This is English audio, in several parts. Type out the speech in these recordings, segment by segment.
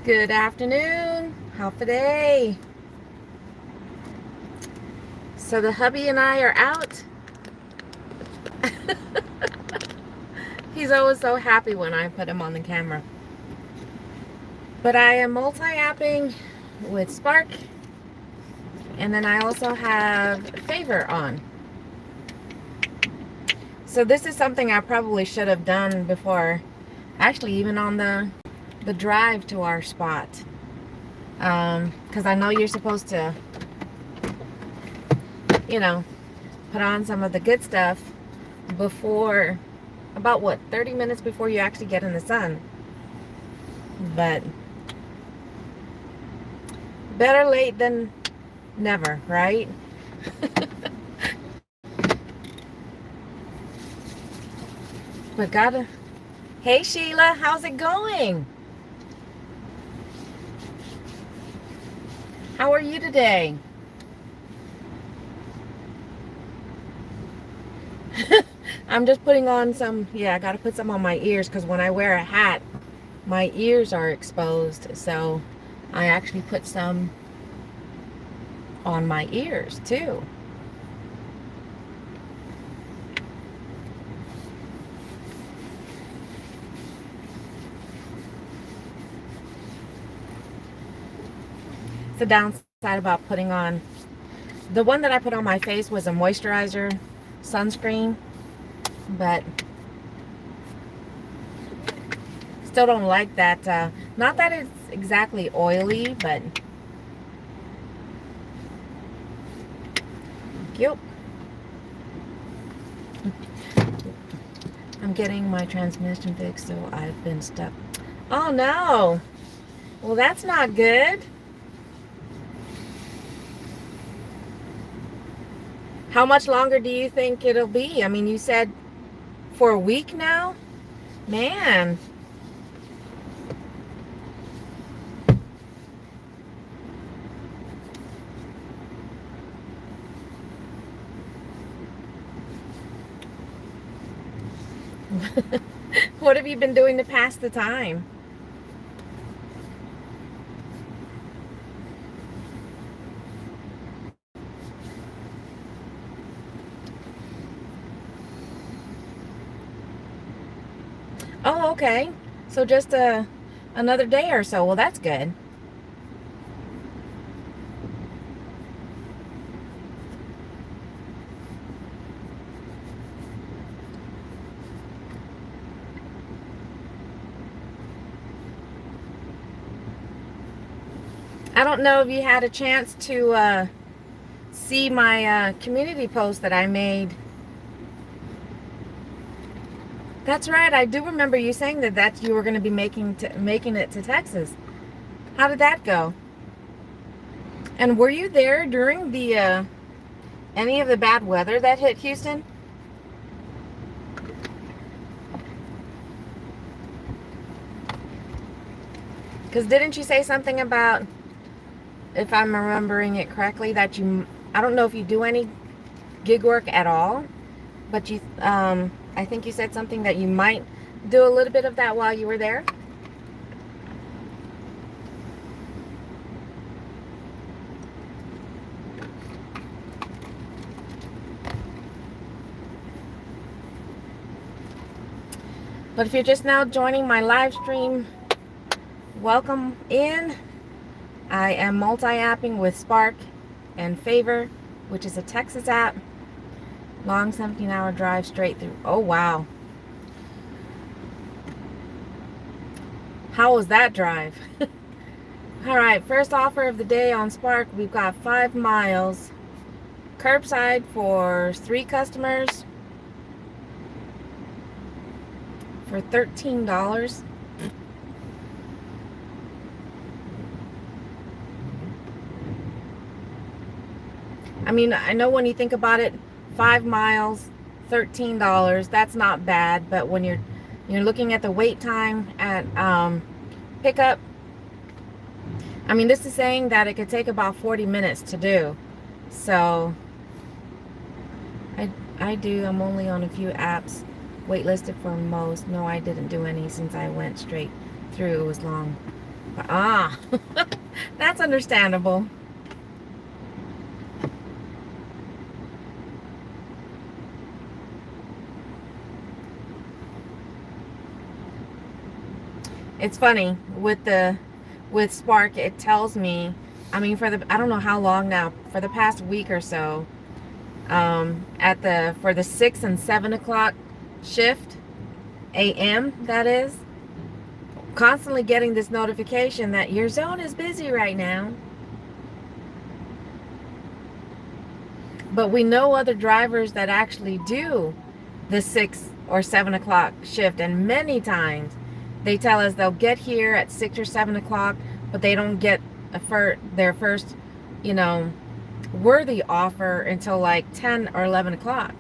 Good afternoon. Hafa Adai. So the hubby and I are out. He's always so happy when I put him on the camera. But I am multi-apping with Spark. And then I also have Favor on. So this is something I probably should have done before. Actually, even on the drive to our spot. Because I know you're supposed to, put on some of the good stuff before, about what, 30 minutes before you actually get in the sun. But better late than never, right? But gotta. Hey Sheila, how's it going? How are you today? I'm just putting on some, I gotta put some on my ears because when I wear a hat, my ears are exposed. So I actually put some on my ears too. It's the downside about putting on, the one that I put on my face was a moisturizer sunscreen, but still don't like that. Not that it's exactly oily, but yep. I'm getting my transmission fixed, so I've been stuck. Oh no! Well, that's not good. How much longer do you think it'll be? I mean, you said for a week now? Man. What have you been doing to pass the time? Oh, okay. So just another day or so. Well, that's good. I don't know if you had a chance to see my community post that I made. That's right. I do remember you saying that you were going to be making it to Texas. How did that go? And were you there during the any of the bad weather that hit Houston? Because didn't you say something about, if I'm remembering it correctly, that I don't know if you do any gig work at all, but I think you said something that you might do a little bit of that while you were there. But if you're just now joining my live stream, welcome in. I am multi-apping with Spark and Favor, which is a Texas app. Long 17-hour drive straight through. Oh, wow. How was that drive? All right, first offer of the day on Spark. We've got 5 miles. Curbside for 3 customers for $13. I mean, I know when you think about it, 5 miles, $13, that's not bad. But when you're looking at the wait time at pickup, I mean, this is saying that it could take about 40 minutes to do. So I'm only on a few apps, waitlisted for most. No, I didn't do any since I went straight through. It was long. Ah, that's understandable. It's funny with Spark, it tells me, I mean, I don't know how long now, for the past week or so, for the 6 and 7 o'clock shift, AM, that is, constantly getting this notification that your zone is busy right now. But we know other drivers that actually do the 6 or 7 o'clock shift, and many times they tell us they'll get here at 6 or 7 o'clock, but they don't get their first, you know, worthy offer until like 10 or 11 o'clock.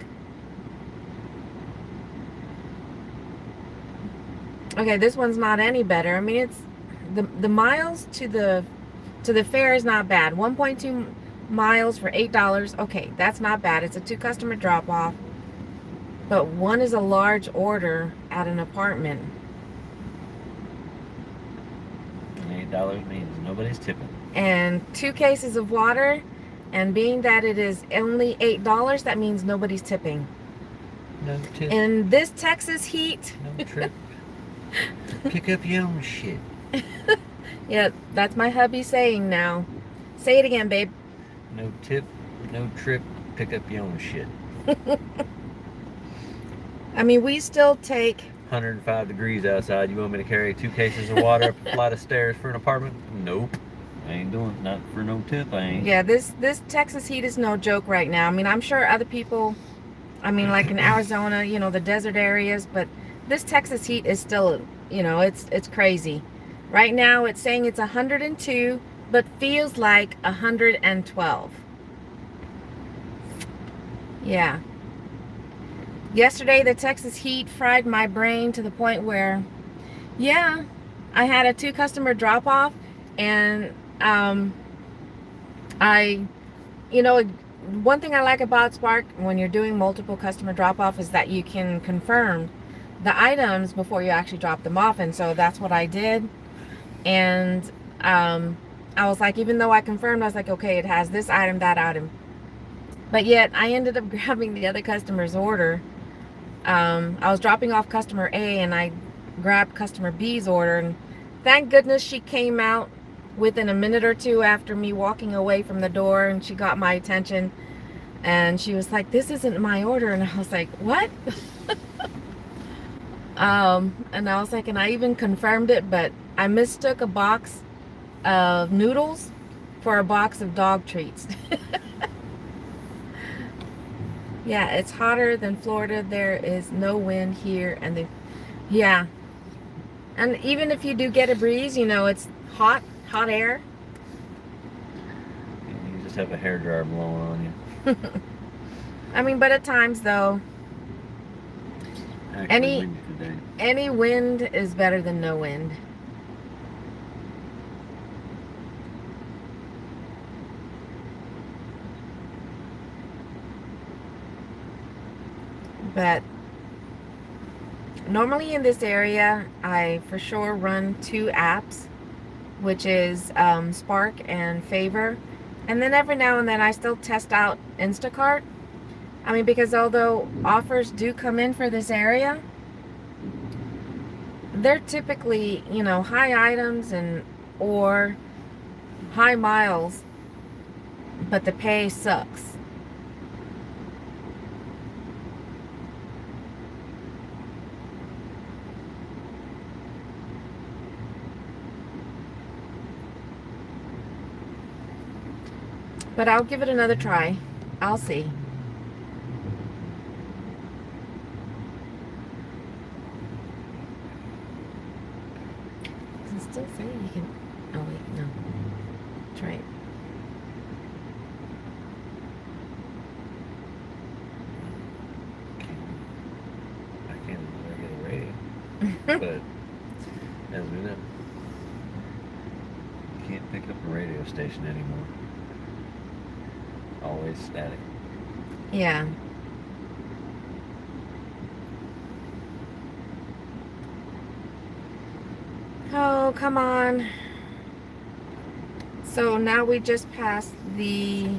Okay, this one's not any better. I mean, it's the miles to the fair is not bad. 1.2 miles for $8. Okay, that's not bad. It's a 2 customer drop off. But one is a large order at an apartment. And $8 means nobody's tipping. And 2 cases of water, and being that it is only $8, that means nobody's tipping. No tip. In this Texas heat. No trip. Pick up your own shit. Yeah, that's my hubby saying now. Say it again, babe. No tip, no trip, pick up your own shit. I mean, we still take 105 degrees outside. You want me to carry 2 cases of water up a flight of stairs for an apartment? Nope. I ain't doing it. Not for no tip, I ain't. Yeah, this Texas heat is no joke right now. I mean, I'm sure other people, I mean, like in Arizona, you know, the desert areas, but this Texas heat is still, you know, it's crazy. Right now it's saying it's 102, but feels like 112. Yeah. Yesterday, the Texas heat fried my brain to the point where, yeah, I had a 2 customer drop off, and you know, one thing I like about Spark when you're doing multiple customer drop off is that you can confirm the items before you actually drop them off. And so that's what I did. And I was like, even though I confirmed, I was like, okay, it has this item, that item. But yet I ended up grabbing the other customer's order. I was dropping off customer A, and I grabbed customer B's order, and thank goodness she came out within a minute or two after me walking away from the door, and she got my attention, and she was like, this isn't my order. And I was like, what? And I was like, and I even confirmed it, but I mistook a box of noodles for a box of dog treats. Yeah, it's hotter than Florida. There is no wind here, and yeah. And even if you do get a breeze, you know, it's hot air. You just have a hairdryer blowing on you. I mean, but at times though, Actually, any wind is better than no wind. But normally in this area, I for sure run 2 apps, which is Spark and Favor. And then every now and then I still test out Instacart. I mean, because although offers do come in for this area, they're typically, you know, high items or high miles, but the pay sucks. But I'll give it another try. I'll see. Does it still say you can... Oh, wait, no. Try it. I can't get a radio. But, as we know, you can't pick up a radio station anymore. Always static. Yeah. Oh, come on. So now we just passed the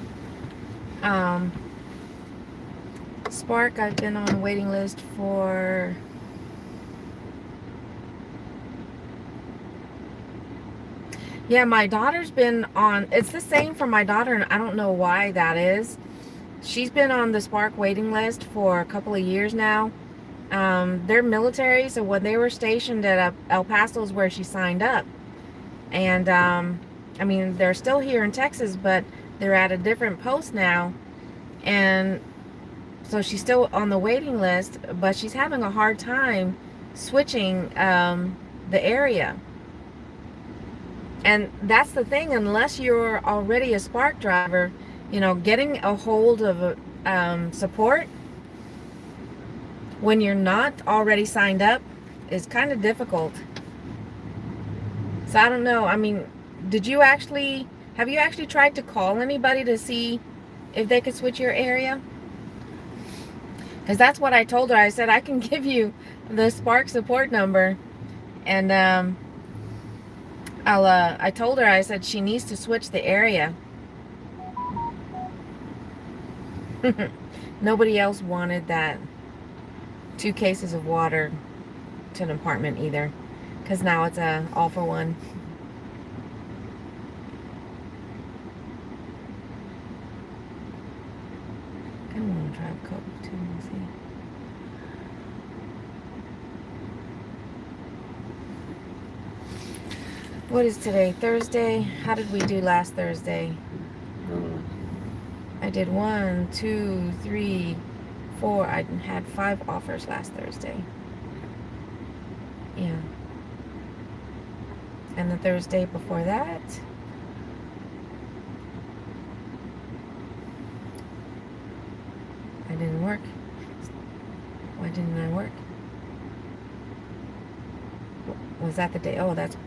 Spark. I've been on a waiting list for my daughter's been on. It's the same for my daughter, and I don't know why that is. She's been on the Spark waiting list for a couple of years now. They're military, so when they were stationed at El Paso is where she signed up. And I mean, they're still here in Texas, but they're at a different post now. And so she's still on the waiting list, but she's having a hard time switching the area. And that's the thing, unless you're already a Spark driver, getting a hold of support when you're not already signed up is kind of difficult. So I don't know. I mean, have you actually tried to call anybody to see if they could switch your area? Because that's what I told her. I said, I can give you the Spark support number. And I told her, I said she needs to switch the area. Nobody else wanted that 2 cases of water to an apartment either. Because now it's a all for one. I kind of want to try a Coke too and see. What is today? Thursday? How did we do last Thursday? I did 1, 2, 3, 4. I had 5 offers last Thursday. Yeah. And the Thursday before that, I didn't work. Why didn't I work? Was that the day? Oh, that's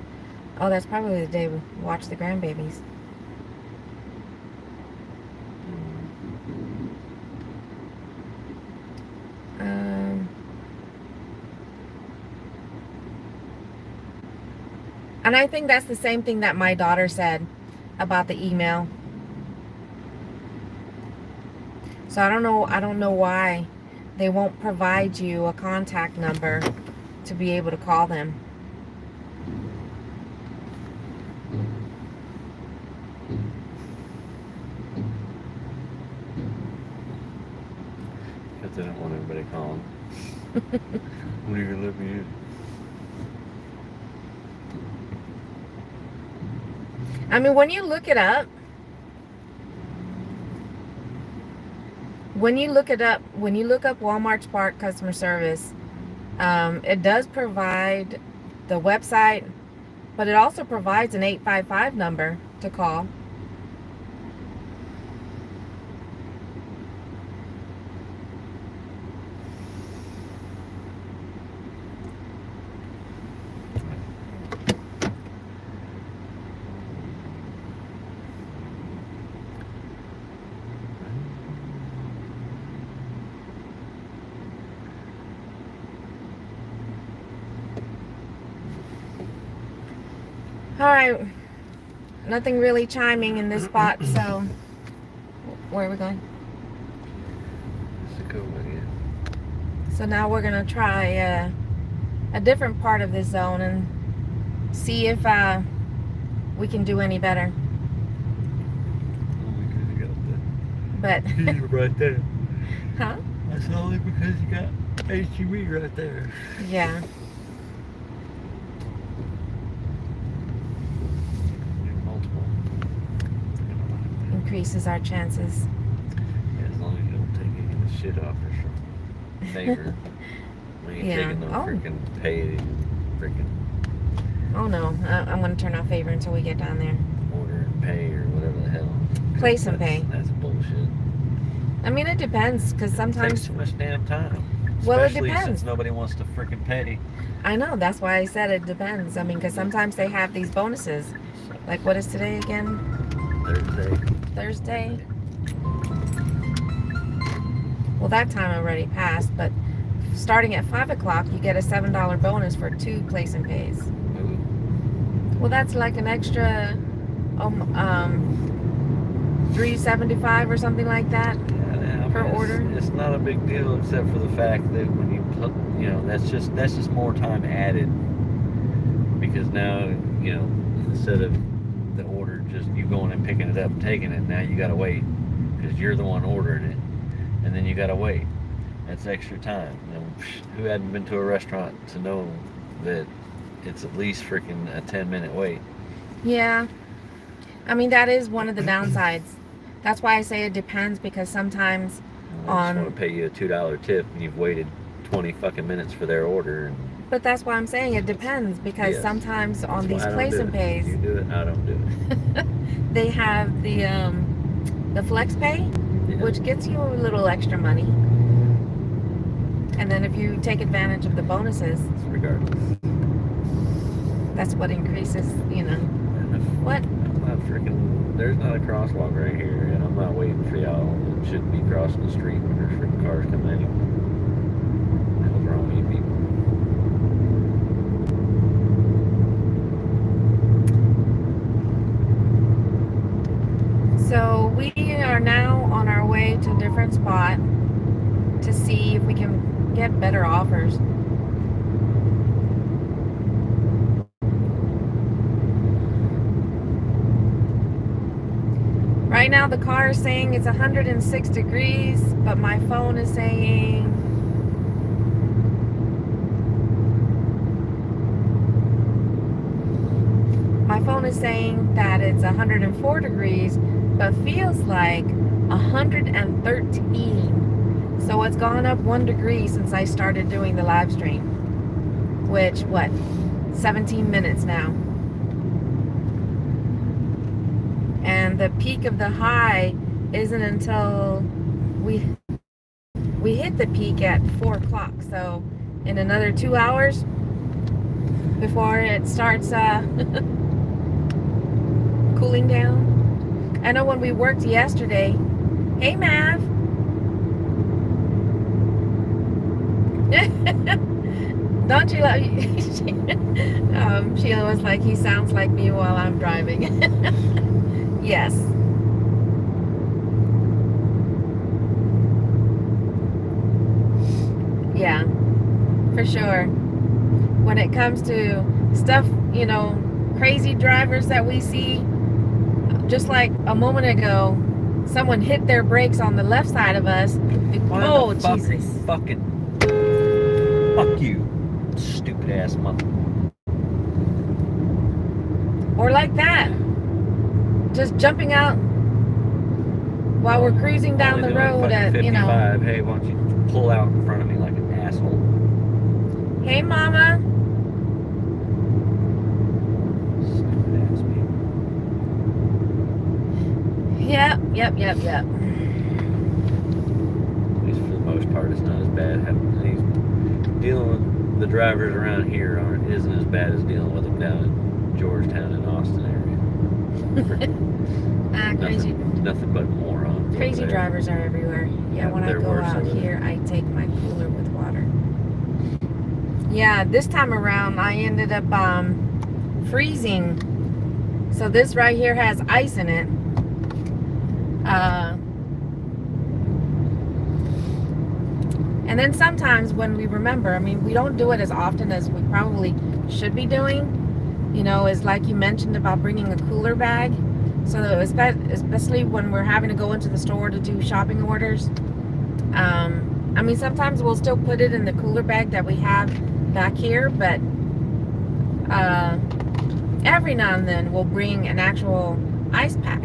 probably the day we watched the grandbabies. And I think that's the same thing that my daughter said about the email. So I don't know why they won't provide you a contact number to be able to call them. Because they don't want everybody calling. What are you gonna let me in? I mean, when you look up Walmart Spark customer service, it does provide the website, but it also provides an 855 number to call. All right, nothing really chiming in this spot, so where are we going? So now we're gonna try a different part of this zone and see if we can do any better. Only because you got But the heat right there. huh? That's only because you got HEB right there. Yeah. Increases our chances. Yeah, as long as you don't take any of the shit off your favor. We ain't Yeah. taking no Oh. freaking pay, freaking Oh no, I'm going to turn off favor until we get down there. order and pay or whatever the hell. Place and pay. That's bullshit. I mean, it depends, because It takes sometimes, too much damn time. Well, it Especially depends. since nobody wants to freaking pay. I know, that's why I said it depends. I mean, because sometimes they have these bonuses. Like, what is today again? Thursday. Well, that time already passed, but starting at 5 o'clock, you get a $7 bonus for 2 place and pays. Ooh. Well, that's like an extra $3.75 or something like that Yeah, per order. it's not a big deal except for the fact that when you put, that's just more time added because now, instead of the order just you going and picking it up and taking it, now you got to wait because you're the one ordering it, and then you got to wait. That's extra time. Who hadn't been to a restaurant to know that it's at least freaking a 10-minute wait? Yeah. I mean, that is one of the downsides. That's why I say it depends, because sometimes They just want to pay you a $2 tip and you've waited 20 fucking minutes for their order. But that's why I'm saying it depends, because Yes. sometimes on That's these why I place don't and do it. pays, You do it, I don't do it. they have the flex pay, Yeah. which gets you a little extra money. And then if you take advantage of the bonuses, Regardless. that's what increases, What? I'm not freaking. There's not a crosswalk right here, and I'm not waiting for y'all. It shouldn't be crossing the street when there's freaking cars coming at you. What the hell's wrong with you people? So we are now on our way to a different spot to see if we can get better offers. Right now the car is saying it's 106 degrees, but my phone is saying that it's 104 degrees, but feels like 113. So it's gone up 1 degree since I started doing the live stream, which 17 minutes now. And the peak of the high isn't until we hit the peak at 4 o'clock. So in another 2 hours before it starts cooling down. I know when we worked yesterday, hey Mav. Don't you love Sheila was like, he sounds like me while I'm driving. Yes. Yeah, for sure. When it comes to stuff, crazy drivers that we see, just like a moment ago, someone hit their brakes on the left side of us. Oh, Jesus. Fuck you, stupid ass mother. Or like that. Just jumping out while we're cruising down the road at, 55. Hey, why don't you pull out in front of me like an asshole? Hey, Mama. Stupid ass people. Yep. At least for the most part, it's not as bad. He's dealing with the drivers around here isn't as bad as dealing with them down in Georgetown and Austin area. Crazy. Nothing but morons. Crazy drivers are everywhere. Yeah, when I go out here, I take my cooler with water. Yeah, this time around, I ended up freezing. So this right here has ice in it. And then sometimes when we remember, we don't do it as often as we probably should be doing. Is like you mentioned about bringing a cooler bag. So especially when we're having to go into the store to do shopping orders. Sometimes we'll still put it in the cooler bag that we have back here, but every now and then we'll bring an actual ice pack.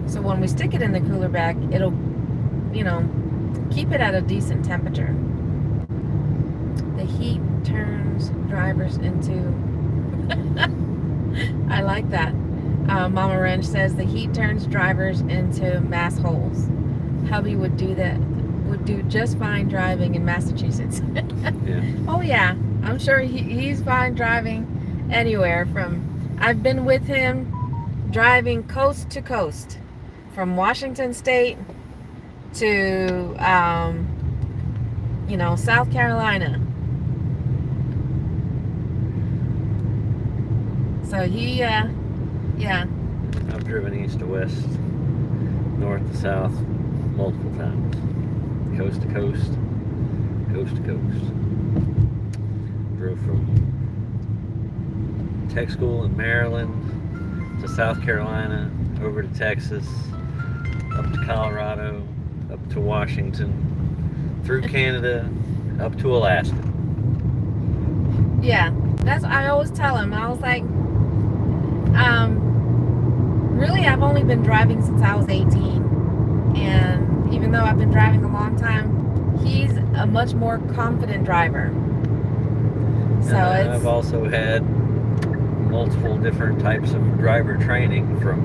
So when we stick it in the cooler bag, it'll, keep it at a decent temperature. The heat turns drivers into... I like that. Mama Wrench says the heat turns drivers into mass holes. Hubby would do just fine driving in Massachusetts. Yeah. Oh yeah, I'm sure he's fine driving anywhere I've been with him driving coast to coast, from Washington State to, South Carolina. So he, yeah. driven east to west, north to south, multiple times. Coast to coast, coast to coast. Drove from tech school in Maryland to South Carolina, over to Texas, up to Colorado, up to Washington, through Canada, up to Alaska. Yeah, that's I always tell him. I was like, really, I've only been driving since I was 18, and even though I've been driving a long time, he's a much more confident driver. So and I've also had multiple different types of driver training, from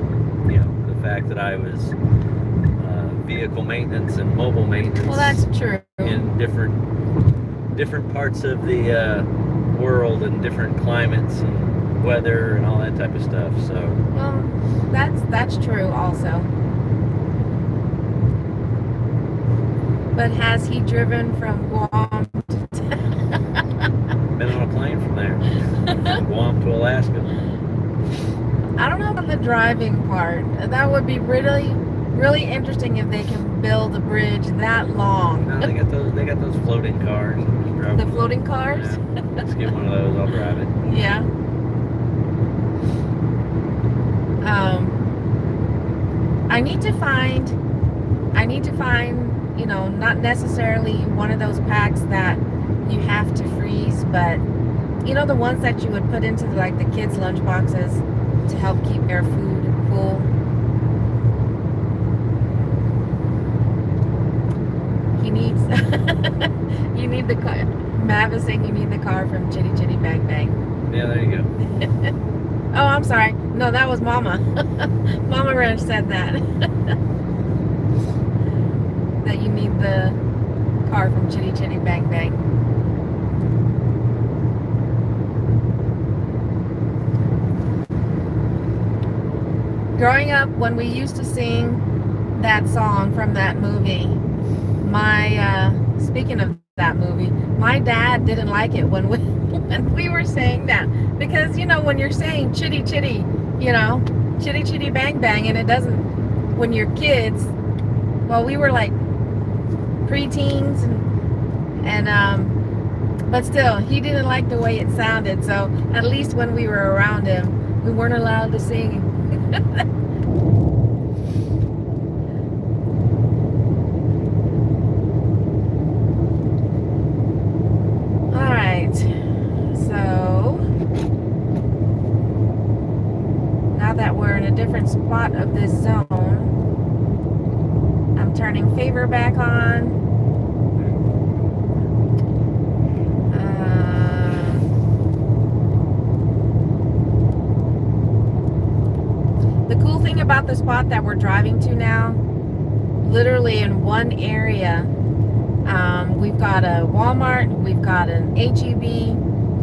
the fact that I was vehicle maintenance and mobile maintenance. Well, that's true. In different parts of the world and different climates and weather and all that type of stuff. So well, that's true also. But has he driven from Guam to been on a plane from there, from Guam to Alaska. I don't know about the driving part. That would be really interesting if they can build a bridge that long. No, they got those floating cars. The floating cars? Yeah. Let's get one of those. I'll drive it. Yeah. I need to find, not necessarily one of those packs that you have to freeze, but the ones that you would put into the kids' lunch boxes to help keep their food cool. He needs you need the car. Mav is saying you need the car from Chitty Chitty Bang Bang. Yeah, there you go. Oh, I'm sorry. No, that was Mama. Mama Ranch said that. That you need the car from Chitty Chitty Bang Bang. Growing up, when we used to sing that song from that movie, speaking of that movie, my dad didn't like it when we were saying that, because when you're saying chitty chitty, chitty chitty bang bang, and it doesn't, when you're kids, well, we were like preteens, and but still, he didn't like the way it sounded. So at least when we were around him, we weren't allowed to sing. Different spot of this zone. I'm turning favor back on. The cool thing about the spot that we're driving to now, literally in one area, we've got a Walmart, we've got an HEB,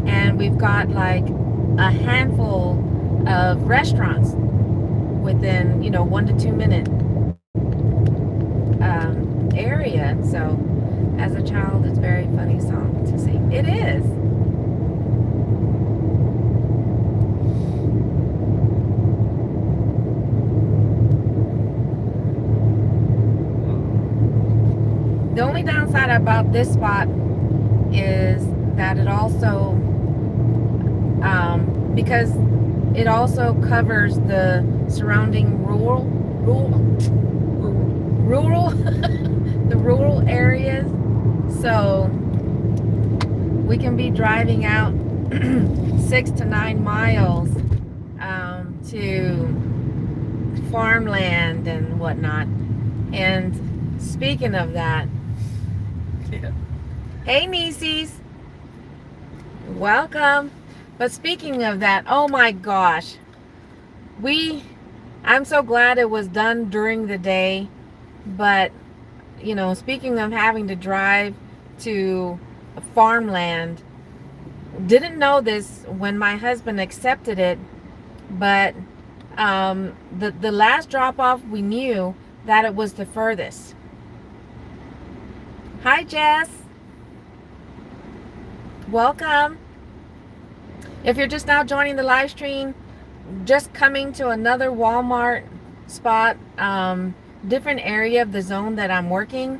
and we've got like a handful of restaurants within 1 to 2 minute area. So as a child, it's a very funny song to sing. It is. The only downside about this spot is that it also because it also covers the surrounding rural the rural areas, so we can be driving out 6 to 9 miles to farmland and whatnot. And speaking of that, yeah. Hey nieceys, welcome. But speaking of that, oh my gosh, I'm so glad it was done during the day. But speaking of having to drive to farmland, didn't know this when my husband accepted it, but the last drop off, we knew that it was the furthest. Hi Jess, welcome. If you're just now joining the live stream, just coming to another Walmart spot, different area of the zone that I'm working,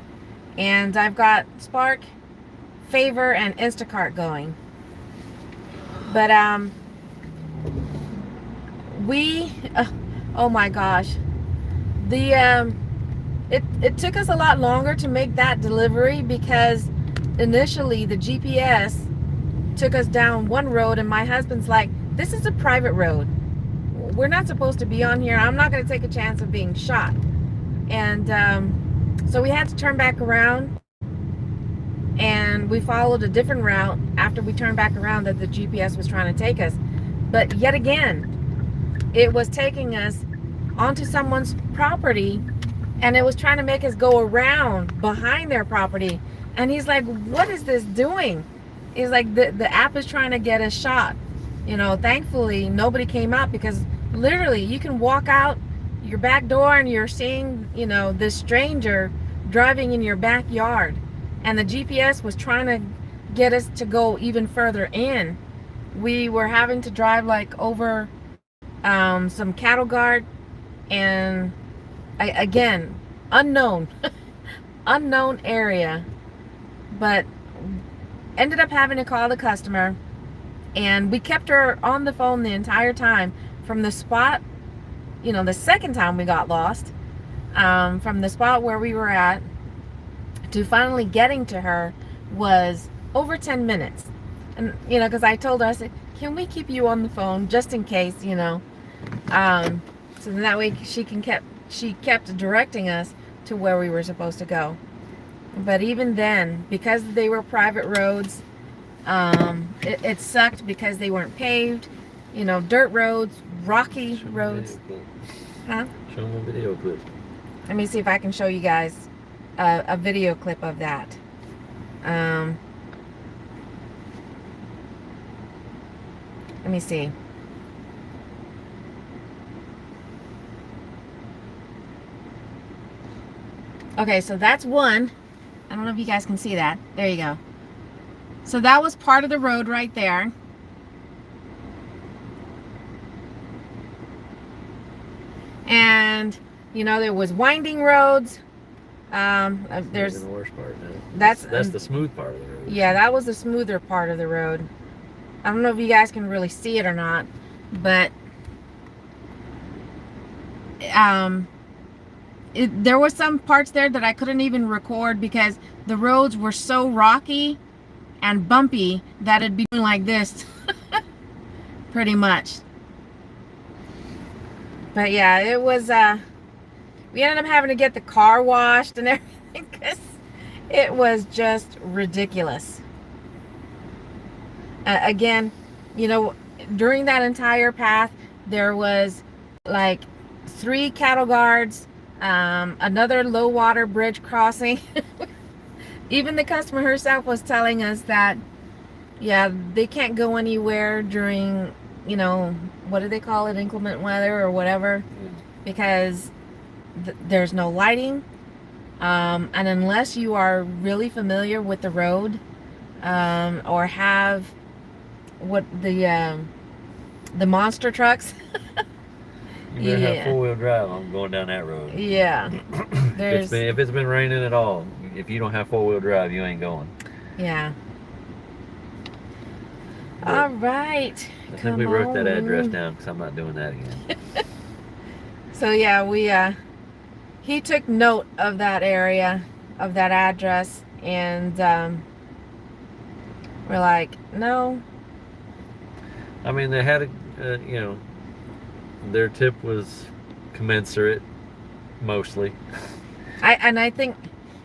and I've got Spark, Favor, and Instacart going. But we oh my gosh, the it took us a lot longer to make that delivery because initially the GPS took us down one road, and my husband's like, this is a private road, we're not supposed to be on here, I'm not going to take a chance of being shot. And so we had to turn back around, and we followed a different route after we turned back around that the GPS was trying to take us. But yet again, it was taking us onto someone's property, and it was trying to make us go around behind their property. And he's like, what is this doing? He's like, the app is trying to get us shot. You know, thankfully nobody came out, because literally you can walk out your back door and you're seeing, you know, this stranger driving in your backyard, and the GPS was trying to get us to go even further in. We were having to drive like over some cattle guard, and again, unknown unknown area, but ended up having to call the customer, and we kept her on the phone the entire time from the spot, you know, the second time we got lost, from the spot where we were at to finally getting to her was over 10 minutes. And, you know, because I told her, I said, can we keep you on the phone just in case, you know, so that way she kept directing us to where we were supposed to go. But even then, because they were private roads, it sucked because they weren't paved, you know, dirt roads, rocky roads. Huh? Show them a video clip. Let me see if I can show you guys a video clip of that. Let me see. Okay, so that's one. I don't know if you guys can see that. There you go. So that was part of the road right there. And, you know, there was winding roads. There's the worst part. No. That's the smooth part of the road. Yeah, that was the smoother part of the road. I don't know if you guys can really see it or not, but there was some parts there that I couldn't even record because the roads were so rocky and bumpy that it'd be doing like this pretty much. But yeah, it was we ended up having to get the car washed and everything because it was just ridiculous. Again, you know, during that entire path there was like 3 cattle guards, another low water bridge crossing. Even the customer herself was telling us that, yeah, they can't go anywhere during, you know, what do they call it, inclement weather or whatever, because there's no lighting, and unless you are really familiar with the road, or have what the monster trucks. You better have 4-wheel drive. I'm going down that road. Yeah. If it's been raining at all, if you don't have 4-wheel drive, you ain't going. Yeah. But all right. I think we wrote that address down because I'm not doing that again. So yeah, he took note of that area, of that address, and we're like, no. I mean, they had you know, their tip was commensurate, mostly. I think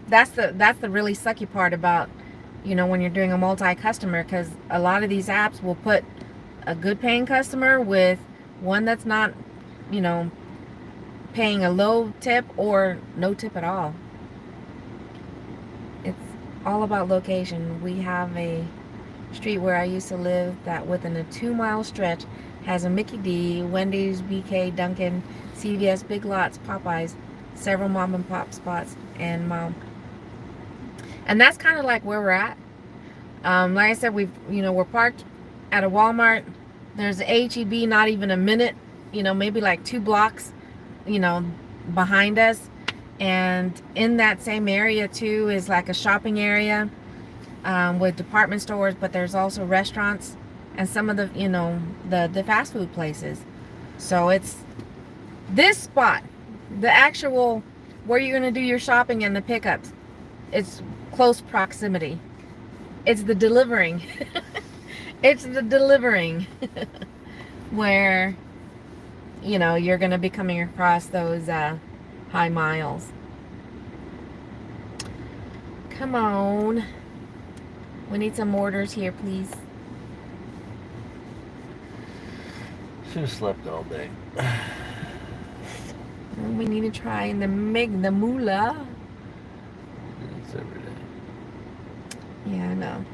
that's the really sucky part about, you know, when you're doing a multi-customer, because a lot of these apps will put a good paying customer with one that's not, you know, paying a low tip or no tip at all. It's all about location. We have a street where I used to live that within a 2-mile stretch has a Mickey D, Wendy's, BK, Dunkin', CVS, Big Lots, Popeyes, several mom and pop spots, and mom. And that's kind of like where we're at. Like I said, we're parked at a Walmart. There's a HEB not even a minute maybe like 2 blocks, behind us. And in that same area too is like a shopping area, with department stores, but there's also restaurants and some of the, the fast food places. So it's this spot, the actual where you're going to do your shopping and the pickups. It's close proximity. It's the delivering. It's the delivering where, you're going to be coming across those high miles. Come on. We need some orders here, please. Should have slept all day. We need to try and make the moolah. It's every day. Yeah, I know.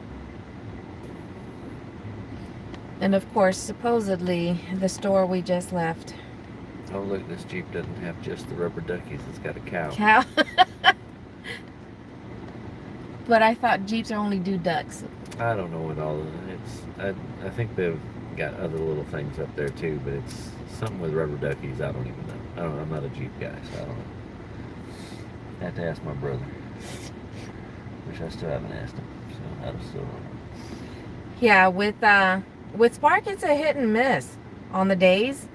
And of course, supposedly, the store we just left. Oh, look, this Jeep doesn't have just the rubber duckies. It's got a cow. Cow. But I thought Jeeps only do ducks. I don't know what all of it is. I think they've got other little things up there too, but it's something with rubber duckies. I don't even know. I'm not a Jeep guy, so I don't know. I have to ask my brother, which I still haven't asked him. So I still don't know. Yeah, with Spark, it's a hit and miss on the days.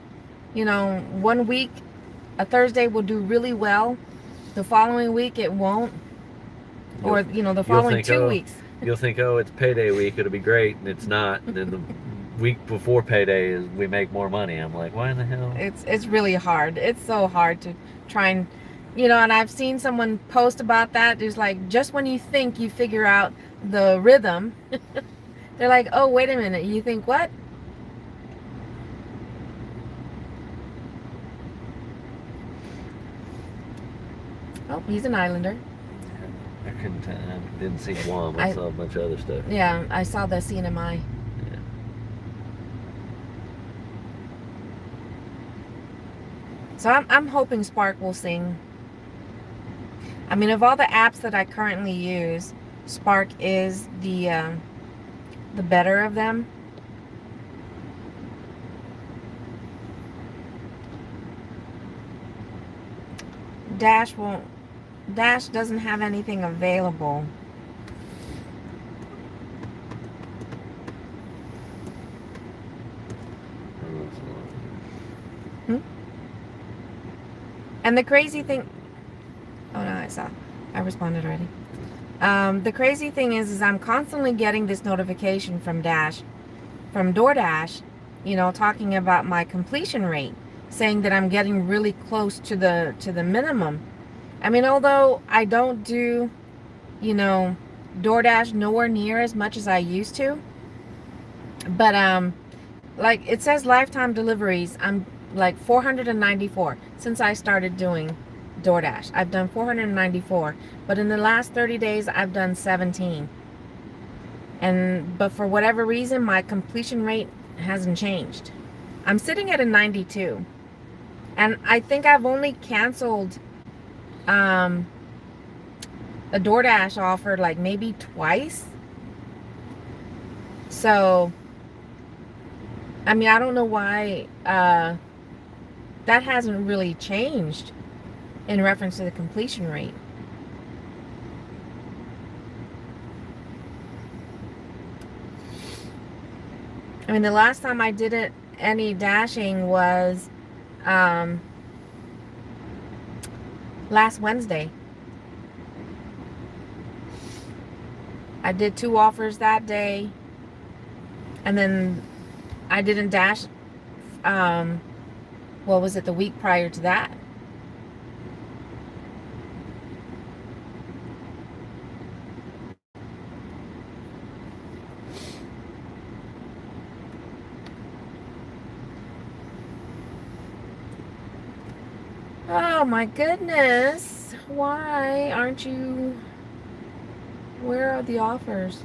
1 week, a Thursday will do really well. The following week, it won't. Or, the following 2 weeks. You'll think, oh, it's payday week, it'll be great, and it's not. And then the week before payday is we make more money. I'm like, why in the hell? It's really hard. It's so hard to try and, and I've seen someone post about that. It's like, just when you think you figure out the rhythm, they're like, oh, wait a minute. You think what? Oh, he's an islander. I couldn't tell. I didn't see Guam. I saw a bunch of other stuff. Yeah, I saw the CNMI. Yeah. So I'm hoping Spark will sing. I mean, of all the apps that I currently use, Spark is the better of them. Dash doesn't have anything available. And the crazy thing, oh no, I responded already. The crazy thing is I'm constantly getting this notification from DoorDash, talking about my completion rate, saying that I'm getting really close to the minimum. I mean, although I don't do, DoorDash nowhere near as much as I used to, but like it says lifetime deliveries, I'm like 494 since I started doing DoorDash. I've done 494, but in the last 30 days I've done 17. But for whatever reason, my completion rate hasn't changed. I'm sitting at a 92, and I think I've only canceled a DoorDash offer like maybe twice. So I mean, I don't know why that hasn't really changed in reference to the completion rate. I mean, the last time I did any dashing was last Wednesday. I did 2 offers that day, and then I didn't dash, what was it, the week prior to that? Oh my goodness. Why aren't you... Where are the offers?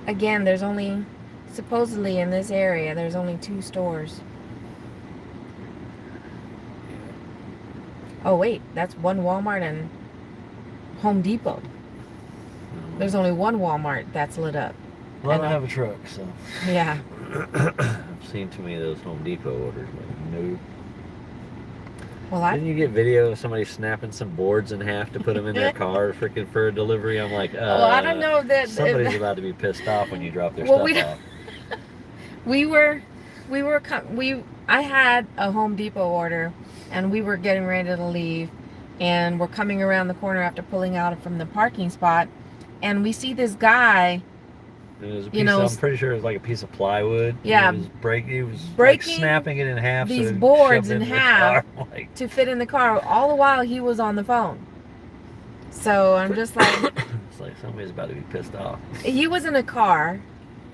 Again, there's only, supposedly in this area, there's only 2 stores. Oh wait, that's one Walmart and Home Depot. There's only one Walmart that's lit up. Well, I And, don't have a truck, so yeah. I've seen too many of those Home Depot orders. But no. Well, Didn't you get video of somebody snapping some boards in half to put them in their car, freaking for a delivery? I'm like, well, I don't know somebody's that. about to be pissed off when you drop their Well, stuff off. we were, I had a Home Depot order, and we were getting ready to leave, and we're coming around the corner after pulling out from the parking spot, and we see this guy. It was a piece of, I'm pretty sure it was like a piece of plywood. Yeah. He was breaking Like snapping it in half. These so boards in half like, to fit in the car. All the while he was on the phone. So I'm just like, it's like somebody's about to be pissed off. He was in a car,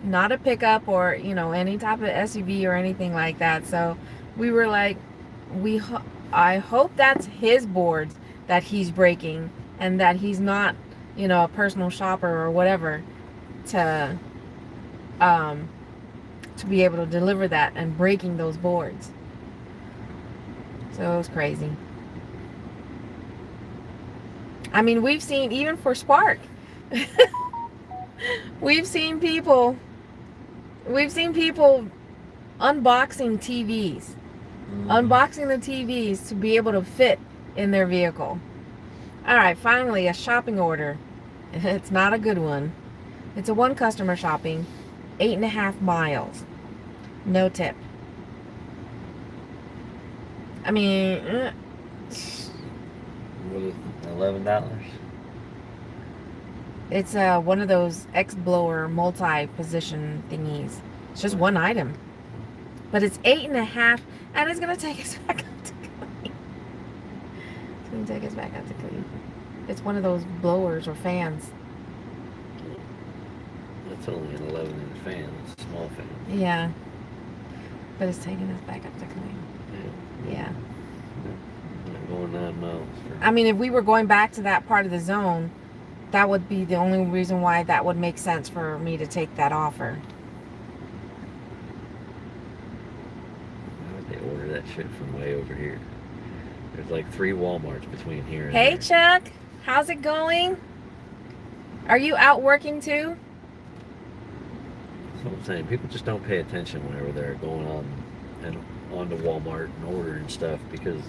not a pickup or any type of SUV or anything like that. So we were like, I hope that's his boards that he's breaking, and that he's not a personal shopper or whatever to be able to deliver that and breaking those boards. So it was crazy. I mean, we've seen, even for Spark, we've seen people unboxing TVs, unboxing the TVs to be able to fit in their vehicle. All right, finally, a shopping order. It's not a good one. It's a one customer shopping, 8.5 miles. No tip. I mean, What is it, $11? it's one of those X-blower multi-position thingies. It's just one item. But it's 8.5, and it's going to take us back out to clean. It's going to take us back out to clean. It's one of those blowers or fans. That's only an 11-inch fan. It's a small fan. Yeah. But it's taking us back up to clean. Yeah. Not going 9 miles. I mean, if we were going back to that part of the zone, that would be the only reason why that would make sense for me to take that offer. Why would they order that shit from way over here? There's like 3 Walmarts between here and Hey, there. Chuck. How's it going? Are you out working too? That's what I'm saying. People just don't pay attention whenever they're going on to Walmart and ordering stuff, because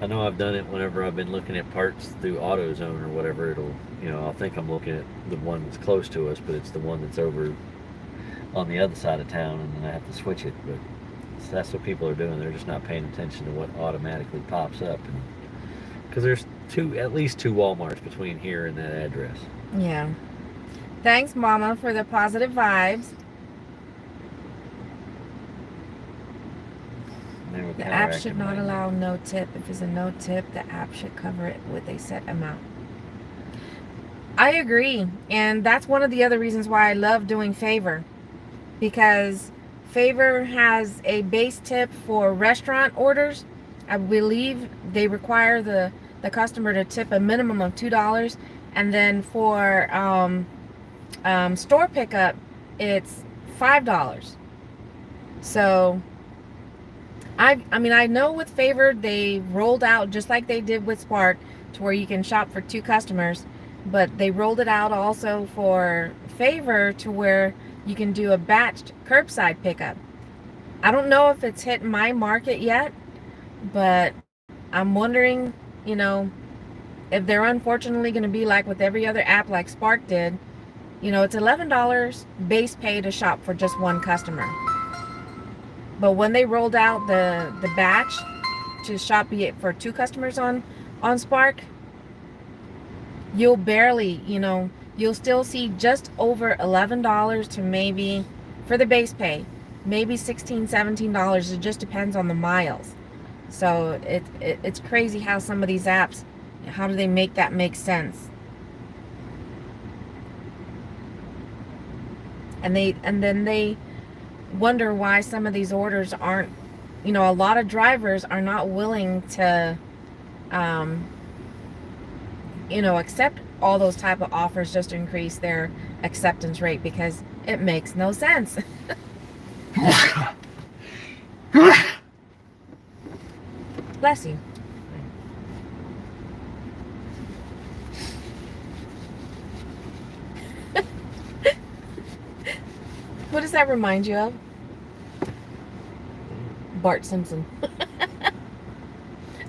I know I've done it whenever I've been looking at parts through AutoZone or whatever. I'll think I'm looking at the one that's close to us, but it's the one that's over on the other side of town, and then I have to switch it. But that's what people are doing. They're just not paying attention to what automatically pops up. Because there's at least two Walmarts between here and that address. Yeah. Thanks, Mama, for the positive vibes. The app should not allow no tip. If it's a no tip, the app should cover it with a set amount. I agree. And that's one of the other reasons why I love doing Favor. Because Favor has a base tip for restaurant orders. I believe they require the customer to tip a minimum of $2. And then for store pickup, it's $5. So I know with Favor they rolled out, just like they did with Spark, to where you can shop for 2 customers, but they rolled it out also for Favor to where you can do a batched curbside pickup. I don't know if it's hit my market yet, but I'm wondering, if they're unfortunately going to be like with every other app like Spark did. It's $11 base pay to shop for just 1 customer. But when they rolled out the batch to shop it for 2 customers on Spark, you'll barely, you'll still see just over $11 to maybe, for the base pay, maybe $16, $17. It just depends on the miles. So it's crazy how some of these apps, how do they make that make sense? And then they wonder why some of these orders aren't, a lot of drivers are not willing to accept all those type of offers just to increase their acceptance rate, because it makes no sense. Bless you. What does that remind you of? Bart Simpson.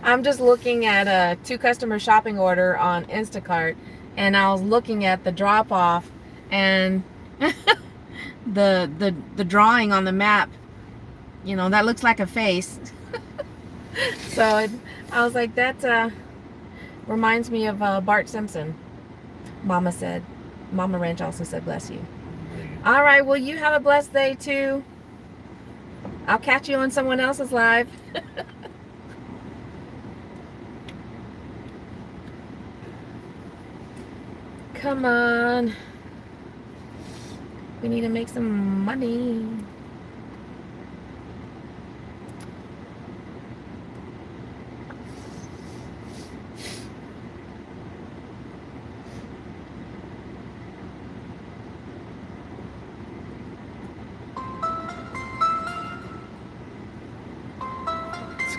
I'm just looking at a 2-customer shopping order on Instacart, and I was looking at the drop off and the drawing on the map. You know, that looks like a face. So I was like, that reminds me of Bart Simpson. Mama said. Mama Ranch also said, bless you. All right, well, you have a blessed day too. I'll catch you on someone else's live. Come on. We need to make some money.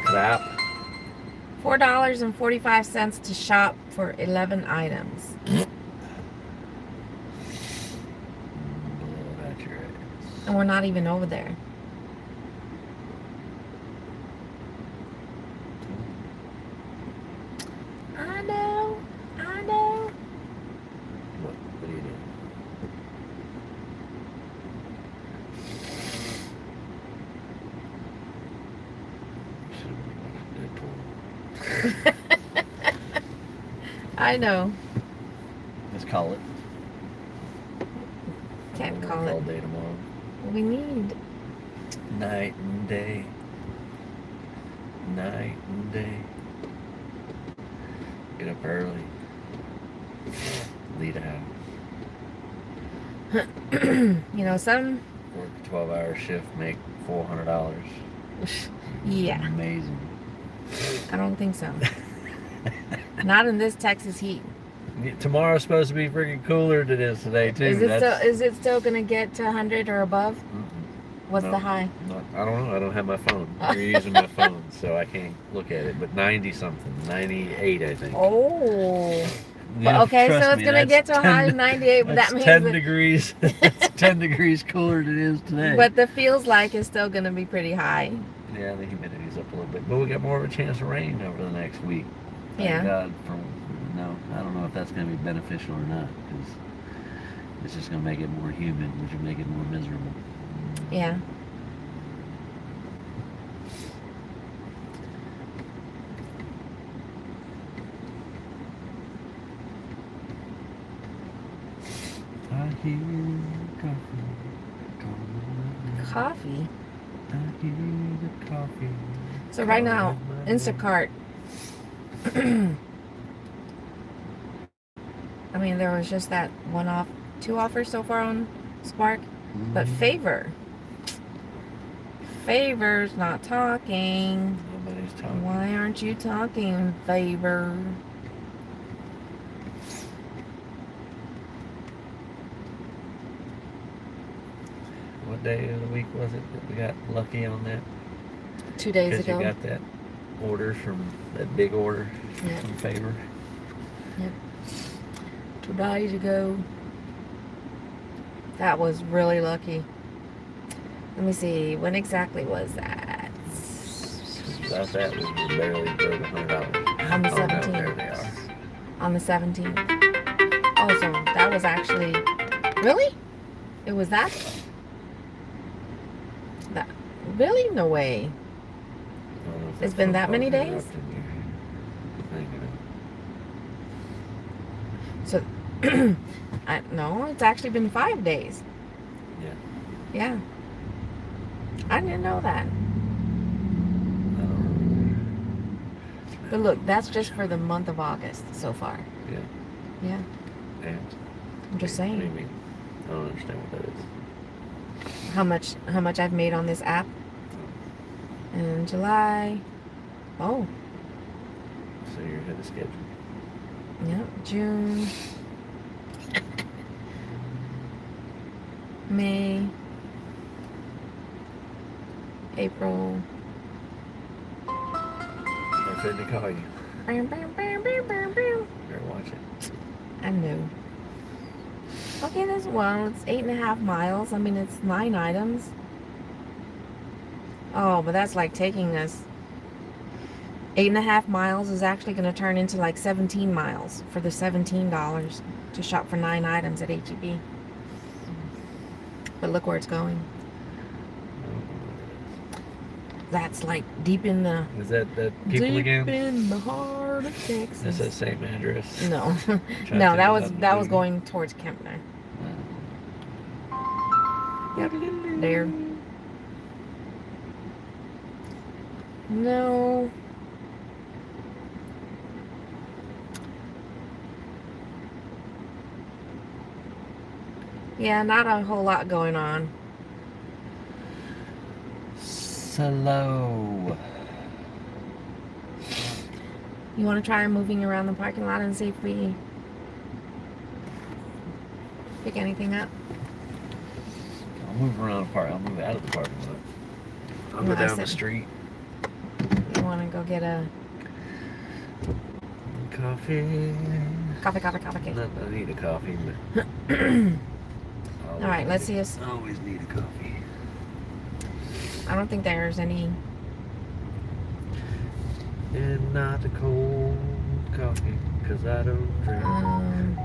Crap. $4.45 to shop for 11 items. And we're not even over there. I know. What are you doing? I know. Let's call it. Can't call All it. day tomorrow. We need. Night and day. Night and day. Get up early. Lead a house. You know, some. Work a 12-hour shift, make $400. Yeah. Amazing. I don't think so. Not in this Texas heat. Tomorrow's supposed to be freaking cooler than it is today too. Is it still gonna get to 100 or above? What's No, the high? I don't know. I don't have my phone. You're using my phone, so I can't look at it. But 90 something, 98, I think. Oh. Yeah, Okay, so trust it's me, gonna that's get to a high of 98, but that's that means 10 that, degrees. That's 10 degrees cooler than it is today. but the feels like is still gonna be pretty high. Yeah, the humidity's up a little bit, but we got more of a chance of rain over the next week. Thank Yeah. God no, I don't know if that's going to be beneficial or not, because it's just going to make it more humid, which will make it more miserable. Yeah. I hear coffee. Coffee. I hear the coffee. So right now, calling my name. Instacart. I mean, there was just that two offers so far on Spark, but Favor's not talking. Nobody's talking. Why aren't you talking, Favor? What day of the week was it that we got lucky on that? 2 days Because ago. you got that order from that big order Yep. from Favor. Yep. 2 days ago. That was really lucky. Let me see. When exactly was that? Without that, we barely broke $100. On the Oh, no, 17th. there they are. On the 17th. Oh, so that was actually... Really? It was that? Really? No way. I don't know if It's that been phone that many call's days? interrupting you. So, no, it's actually been 5 days. Yeah. Yeah. I didn't know that. I don't But look, that's just for the month of August so far. Yeah. Yeah. And I'm just what do you saying mean? I don't understand what that is. how much I've made on this app. In July. Oh, So you're ahead of schedule. yeah, June. May. April. They're fitting to call you. Bam, bam, bam, bam, bam, bam. Better watch it. I know. Okay, it's 8.5 miles. I mean, it's 9 items. Oh, but that's like taking us 8.5 miles is actually going to turn into like 17 miles for the $17 to shop for 9 items at HEB. But look where it's going. That's like deep in the Is that people deep again? in the heart of Texas. That's that same address. No, Trying to no, think that of was nothing that to was do. going towards Kempner. Yep, there. No. Yeah, not a whole lot going on. Slow. You want to try moving around the parking lot and see if we pick anything up? I'll move around the park. I'll move out of the parking lot. I'll No, go I down the said- street. You want to go get a Coffee. coffee? I need a coffee, but All right, let's see us. I always need a coffee. I don't think there's any. And not a cold coffee, 'cause I don't drink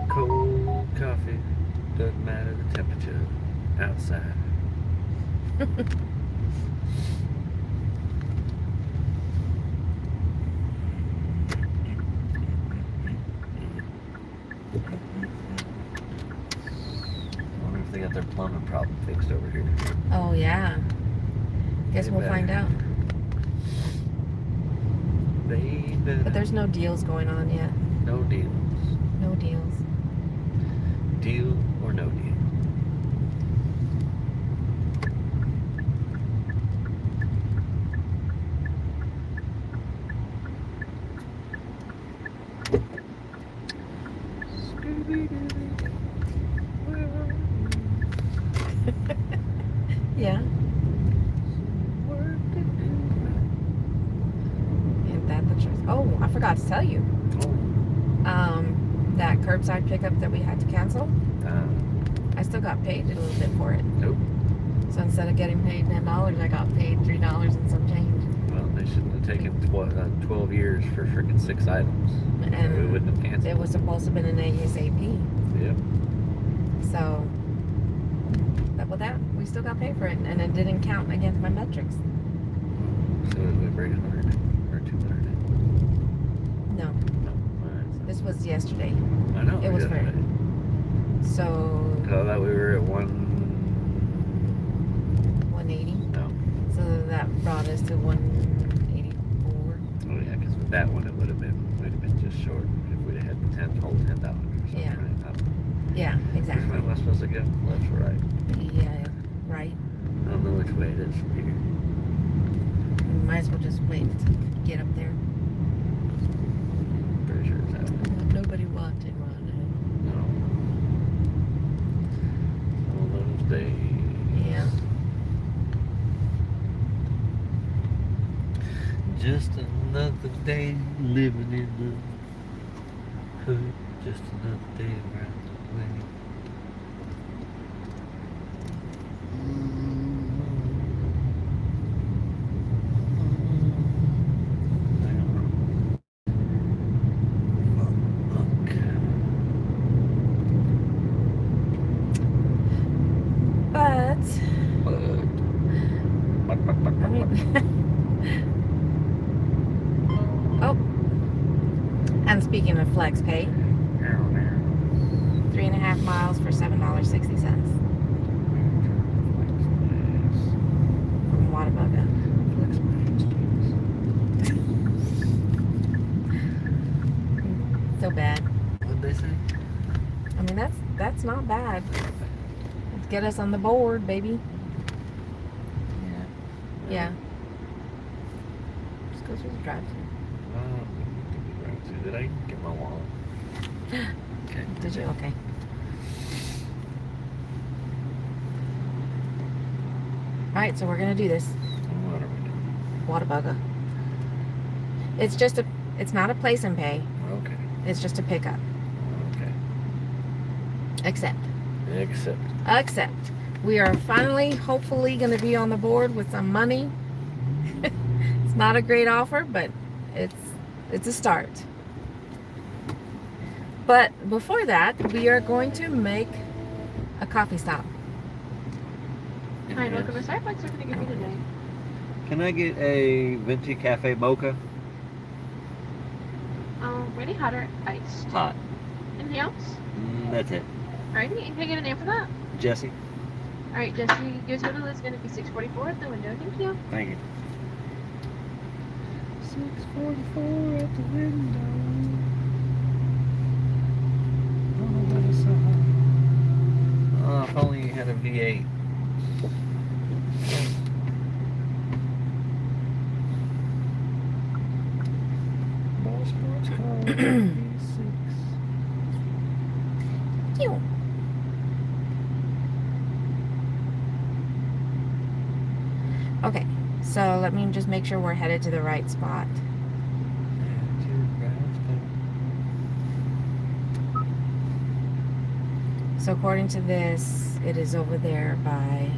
cold coffee. Doesn't matter the temperature outside. I wonder if they got their plumbing problem fixed over here. Oh yeah. Guess They we'll better. find out. They better. But there's no deals going on yet. No deals. No deals. Deal or no deal. Yeah. Ain't that the truth? Oh, I forgot to tell you. That curbside pickup that we had to cancel, I still got paid a little bit for it. Nope. So instead of getting paid $10, I got paid $3 and some change. Well, they shouldn't have taken 12 years for freaking 6 items. And we wouldn't have canceled. it was supposed to have been an ASAP. Yep. So, that we still got paid for it, and it didn't count against my metrics. So we break 100 or 200. No, No. Alright, this was yesterday. so. I know. It was yesterday. fair. So, 'Cause I thought we were at 180. No. So that brought us to 184. Oh yeah, because with that one it would have been just short if we'd have had the whole $10 or something. Yeah. Right? Yeah, Which way exactly. am I supposed to go? Left or right? Yeah, right. I don't know which way it is from here. We might as well just wait to get up there. Pretty sure it's that way. Nobody watching right now. No. All those days. Yeah. Just another day living in the hood. Just another day around the way. But I mean, oh, and speaking of flex pay, 3.5 miles for $7.60 from Whataburger. So bad. What'd they say? I mean, that's not bad. Let's get us on the board, baby. Yeah. Just go through the drive-thru. Did I get my wallet? Okay. Did you? Okay. All right, so we're gonna do this. What are we doing? Whataburger. It's not a place and pay. Okay. It's just a pickup. Okay. Except Accept. We are finally, hopefully, going to be on the board with some money. It's not a great offer, but it's a start. But before that, we are going to make a coffee stop. Hi, welcome to Starbucks. What can I give you today? Can I get a venti cafe mocha? Ready, hot or iced? Hot. Anything else? That's it. Alrighty, and can I get a name for that? Jesse. Alright, Jesse, your total is going to be $6.44 at the window. Thank you. Thank you. 6:44 at the window. Oh, if only you had a V8. Ball sports car V6. Cute. Okay, so let me just make sure we're headed to the right spot. So according to this, it is over there by,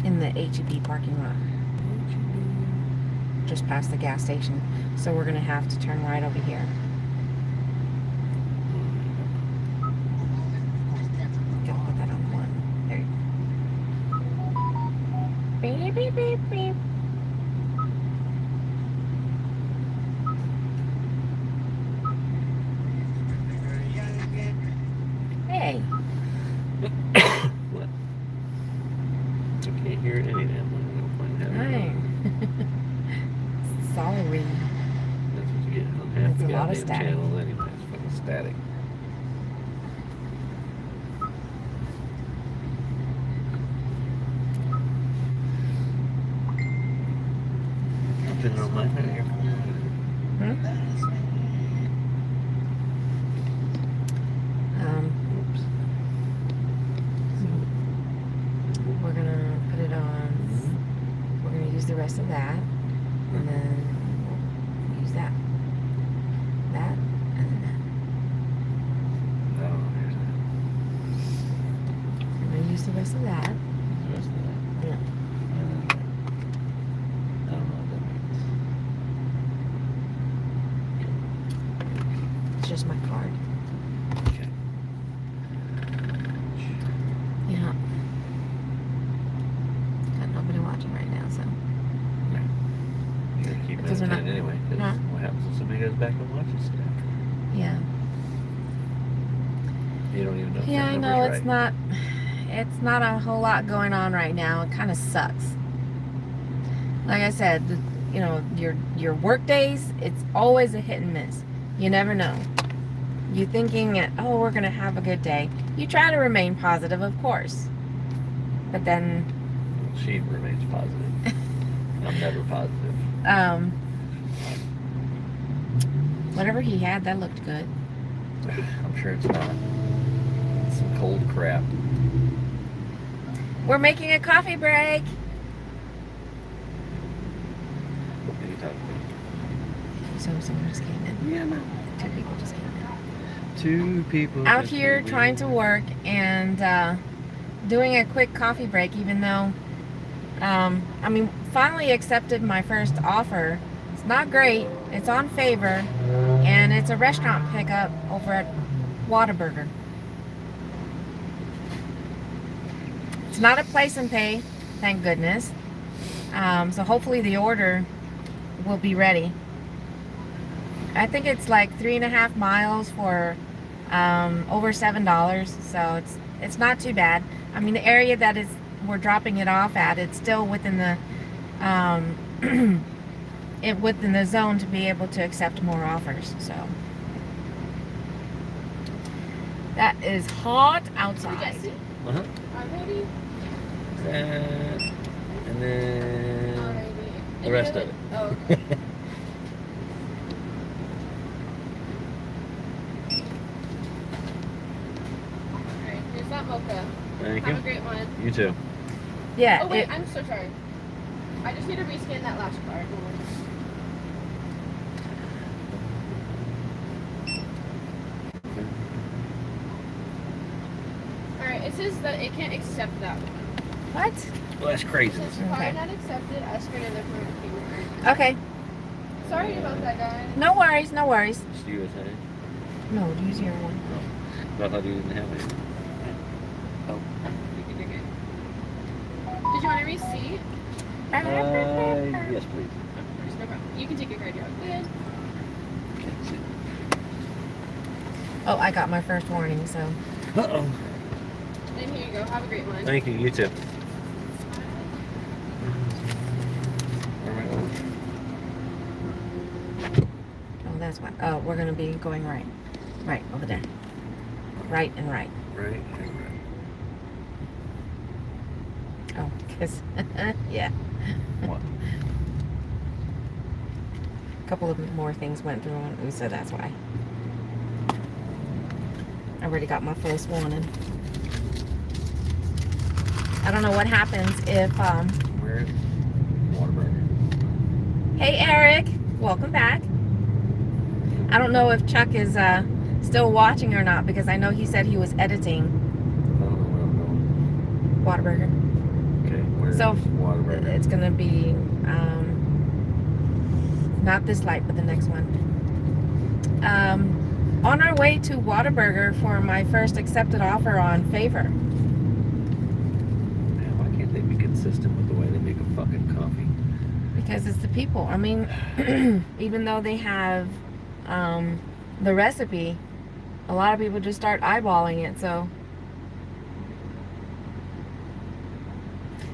in the H-E-B parking lot, just past the gas station. So we're gonna have to turn right over here. Gotta put that on one. There you go. Beep, beep, beep, beep. Hey. What? I can't hear any of that. Hi. Sorry. That's what you get on half It's the a lot of goddamn static. channel anyway. It's fucking static. Depending on my hair. Hmm? Oops. We're gonna put it on. We're gonna use the rest of that, and then we'll use that, and then that. Oh, here's that. We're gonna use the rest of that. The rest of that. Yeah. And then that. I don't know what that means. It's just my card. Okay. Yeah. Got nobody watching right now, so. You gotta keep Because we're not- meditating anyway, because Huh? what happens if somebody goes back and watches stuff? Yeah. You don't even know if Yeah, that I know number's it's right. not a whole lot going on right now. It kind of sucks. Like I said, you know, your work days, it's always a hit and miss. You never know. You thinking that, oh, we're gonna have a good day. You try to remain positive, of course, but then She remains positive. I'm never positive. whatever he had, that looked good. I'm sure it's not. It's some cold crap. We're making a coffee break. Anytime. So someone just came in. Yeah, no. 2 people just came in. 2 people. Out just here came trying in. to work and doing a quick coffee break, even though I mean, finally accepted my first offer. It's not great. It's on Favor, and it's a restaurant pickup over at Whataburger. It's not a place and pay, thank goodness. So hopefully the order will be ready. I think it's like 3.5 miles for over $7, so it's not too bad. I mean, the area that we're dropping it off at, it's still within the within the zone to be able to accept more offers. So that is hot outside. Uh-huh. Alrighty. That. And then Alrighty. the rest of it. Oh, okay. Alright, here's that mocha. Thank Have a you. great one. You too. Yeah. Oh wait, I'm so sorry. I just need to rescan that last card. says that it can't accept that one. What? Well, that's It crazy. says Okay. fine, not accepted. Ask for another payment. Okay. Sorry about that, guys. No worries. No worries. It's USA. No, use your one. I thought you didn't have it. Oh. You're good. Did you want a receipt? Yes, please. Of course, no problem. You can take your card. You're all good. Oh, I got my first warning, so. Uh-oh. And here you go. Have a great one. Thank you. You too. Oh, that's why. Oh, we're gonna be going right. Right over there. Right and right. Right. Oh, because yeah. What? A couple of more things went through, and so that's why. I already got my first warning. I don't know what happens if Where is Waterburger? Hey Eric, welcome back. I don't know if Chuck is still watching or not, because I know he said he was editing I don't know where I'm Whataburger. going. Okay, where's So Waterburger? it's gonna be not this light, but the next one. On our way to Whataburger for my first accepted offer on Favor. Man, why can't they be consistent with the way they make a fucking coffee? Because it's the people. I mean, even though they have the recipe, a lot of people just start eyeballing it. So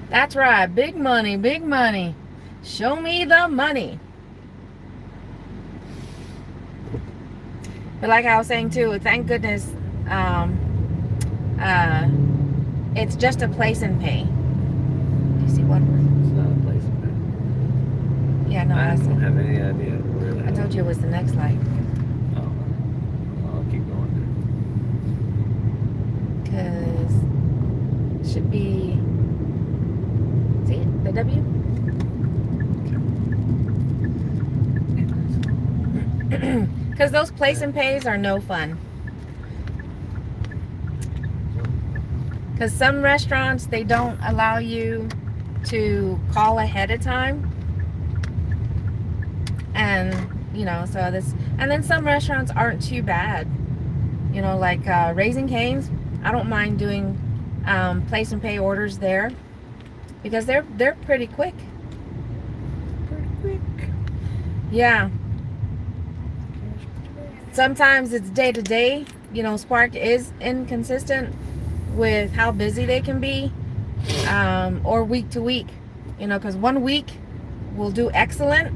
that's right. Big money, big money. Show me the money. But like I was saying too, thank goodness it's just a place and pay. Do you see what? It's not a place in Yeah, no, I I don't have any idea where that I told you it was the next light. Oh, well, I'll keep going Because it should be, see it? The W? Because those place and pays are no fun. Because some restaurants, they don't allow you to call ahead of time. And, you know, so this, and then some restaurants aren't too bad. You know, like Raising Cane's, I don't mind doing place and pay orders there, because they're pretty quick. Pretty quick. Yeah. Sometimes it's day to day. You know, Spark is inconsistent with how busy they can be, or week to week. You know, because one week we'll do excellent,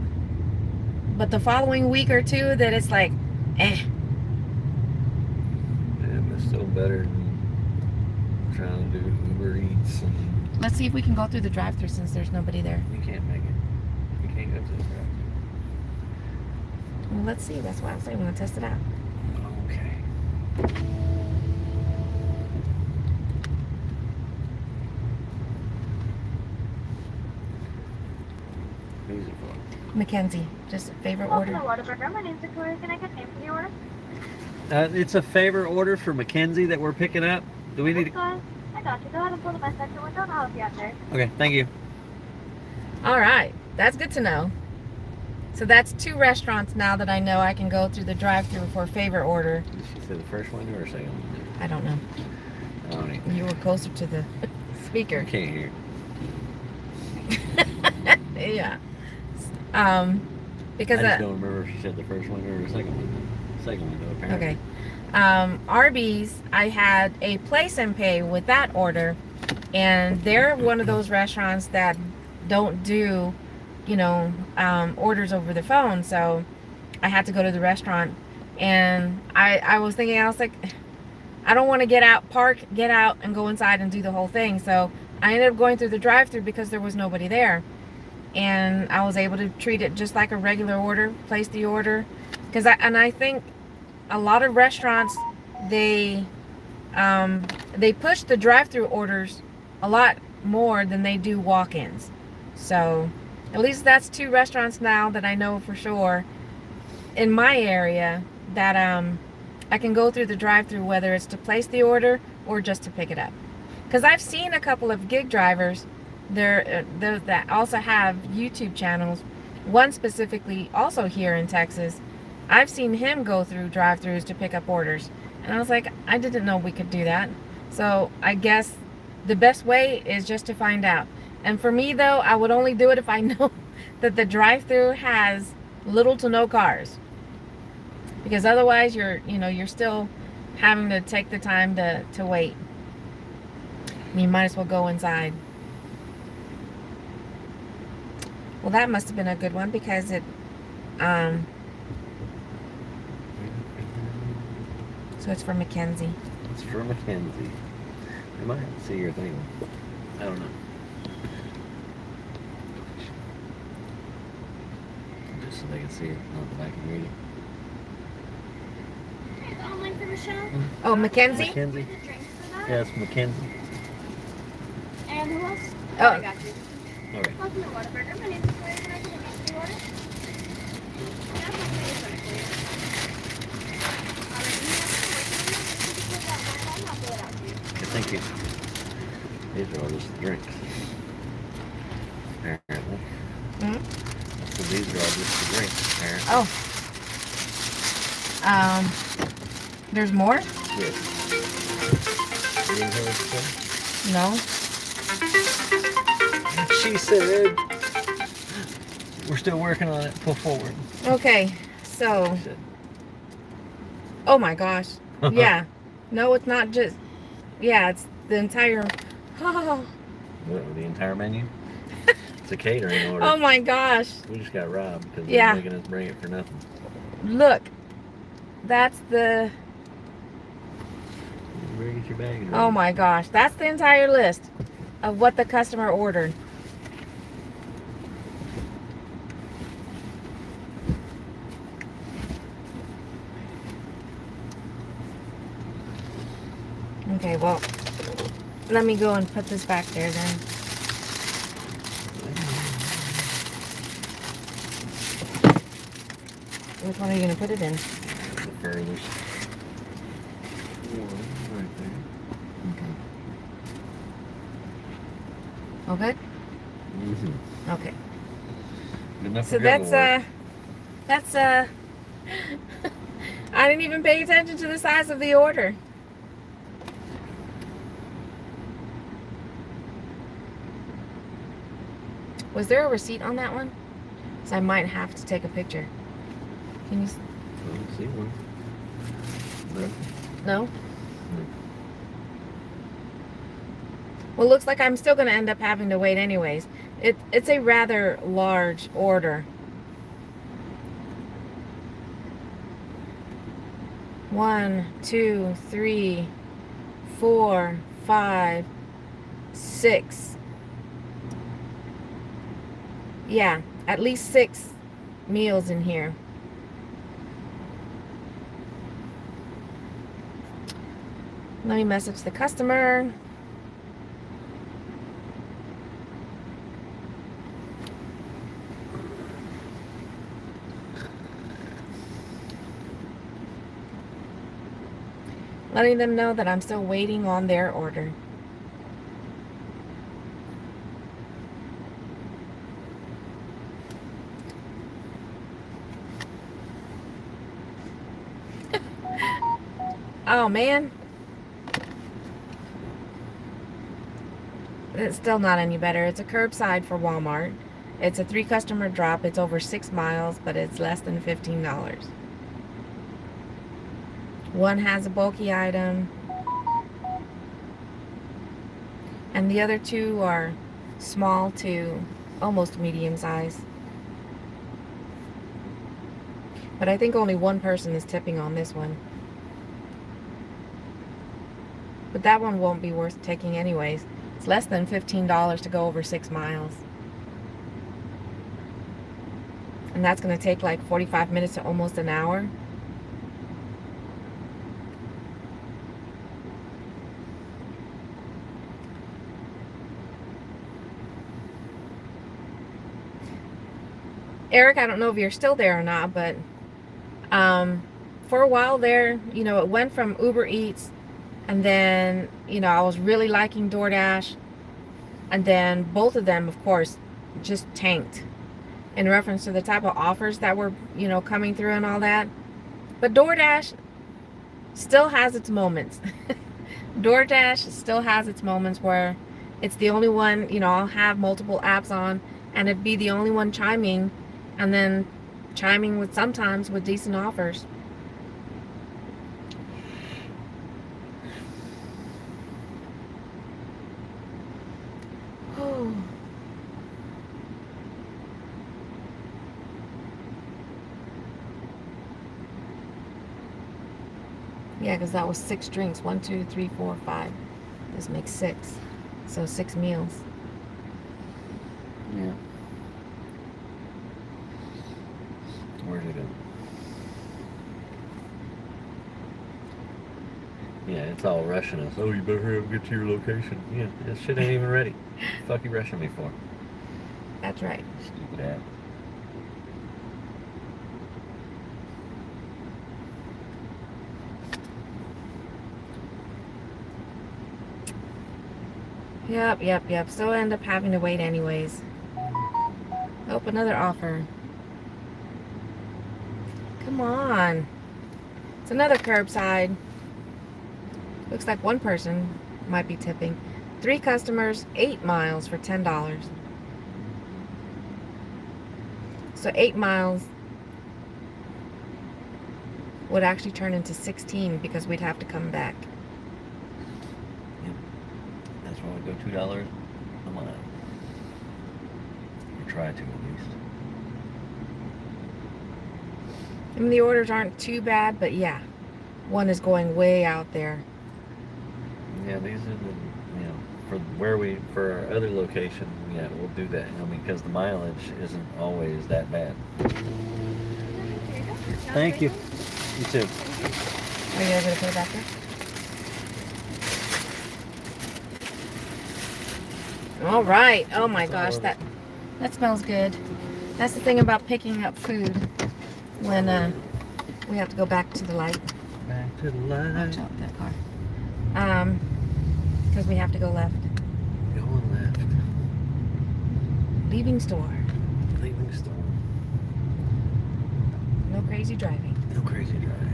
but the following week or two that it's like, eh. Yeah, but still better than trying to do Uber Eats and Let's see if we can go through the drive-thru since there's nobody there. you can't make it. You can't go to the drive. Well, let's see. That's why I'm saying we're gonna test it out. Okay. Who's it for? Mackenzie, just a favorite Welcome to order. Whataburger. My name's Victoria. Can I get a name for the order? It's a favor order for Mackenzie that we're picking up. Do we need to... I got you. Go ahead and pull the best section window and I'll help you out there. Okay, thank you. All right, that's good to know. So that's 2 restaurants now that I know I can go through the drive-thru for a favorite order. Did she say the first one or second one? I don't know. I don't even... You were closer to the I speaker. can't hear. Yeah. Because I just don't remember if she said the first one or the second one. Second one, though, apparently. okay. Arby's, I had a place and pay with that order, and they're one of those restaurants that don't do, you know, orders over the phone. So I had to go to the restaurant, and I was thinking, I was like, I don't want to get out, and go inside and do the whole thing. So I ended up going through the drive-thru because there was nobody there, and I was able to treat it just like a regular order, place the order, because I think a lot of restaurants, they push the drive-thru orders a lot more than they do walk-ins. So at least that's 2 restaurants now that I know for sure in my area that I can go through the drive-thru, whether it's to place the order or just to pick it up. Because I've seen a couple of gig drivers there that also have YouTube channels. One specifically also here in Texas. I've seen him go through drive-thrus to pick up orders. And I was like, I didn't know we could do that. So I guess the best way is just to find out. And for me though, I would only do it if I know that the drive-thru has little to no cars. Because otherwise you're still having to take the time to wait. You might as well go inside. Well, that must have been a good one because it so it's for Mackenzie. It's for Mackenzie. I might have to see your thing. I don't know. Just so they can see it on the back and read it. Is it online for Michelle? Oh, Mackenzie? Mackenzie? The drinks for that? Yes, Mackenzie. And who else? Oh. I got you. Okay. Welcome to Whataburger. My name is Victoria. Can I get a name for the order? Yeah, I'm going to put it for you. Alright, you have to wait a minute. Just put that one on. I'll fill it out for you. Okay, thank you. These are all just the drinks. Apparently. Hmm? So these are all just the drinks, apparently. Oh. There's more? Yes. You didn't hear what she said? No. She said, we're still working on it. Pull forward. Okay. So, She said, oh my gosh. Yeah. No, it's not just. Yeah, it's the entire. Oh, what, the entire menu? It's a catering order. oh my gosh. We just got robbed because Yeah. they're making us bring it for nothing. Look. That's the. Where get your bag? Oh my gosh. That's the entire list of what the customer ordered. Okay, well, let me go and put this back there then. Which one are you going to put it in? The furthest one right there. Okay. Okay? Mm-hmm. Okay. Good enough So for that's I didn't even pay attention to the size of the order. Was there a receipt on that one? So I might have to take a picture. Can you? I don't see one. No? Well, looks like I'm still going to end up having to wait anyways. It's a rather large order. 1, 2, 3, 4, 5, 6. Yeah, at least 6 meals in here. Let me message the customer. Letting them know that I'm still waiting on their order. Oh man. It's still not any better. It's a curbside for Walmart. It's a 3 customer drop. It's over 6 miles, but it's less than $15. One has a bulky item, and the other 2 are small to almost medium size. But I think only one person is tipping on this one. But that one won't be worth taking anyways. It's less than $15 to go over 6 miles. And that's going to take like 45 minutes to almost an hour. Eric, I don't know if you're still there or not, but for a while there, you know, it went from Uber Eats And then, I was really liking DoorDash. And then both of them, of course, just tanked in reference to the type of offers that were, coming through and all that. But DoorDash still has its moments. DoorDash still has its moments where it's the only one, I'll have multiple apps on and it'd be the only one chiming, and then chiming with sometimes with decent offers. Yeah, because that was 6 drinks. 1, 2, 3, 4, 5. This makes 6. So 6 meals. Yeah. Where'd it go? Yeah, it's all rushing us. Oh, you better hurry up and get to your location. Yeah, this shit ain't even ready. What the fuck you rushing me for? That's right. Stupid app. Yep. So I end up having to wait anyways. Oh, another offer. Come on. It's another curbside. Looks like one person might be tipping. 3 customers, 8 miles for $10. So 8 miles would actually turn into 16 because we'd have to come back. That's why we go $2 a mile. Or try to, at least. I mean, the orders aren't too bad, but yeah, one is going way out there. Yeah, these are the, for our other location, yeah, we'll do that. Because the mileage isn't always that bad. Thank you. You too. Are you able to put it back there? All right. Oh my gosh, that smells good. That's the thing about picking up food when we have to go back to the light. Back to the light. Watch out, that car. Because we have to go left. Going left. Leaving store. Leaving store. No crazy driving. No crazy driving.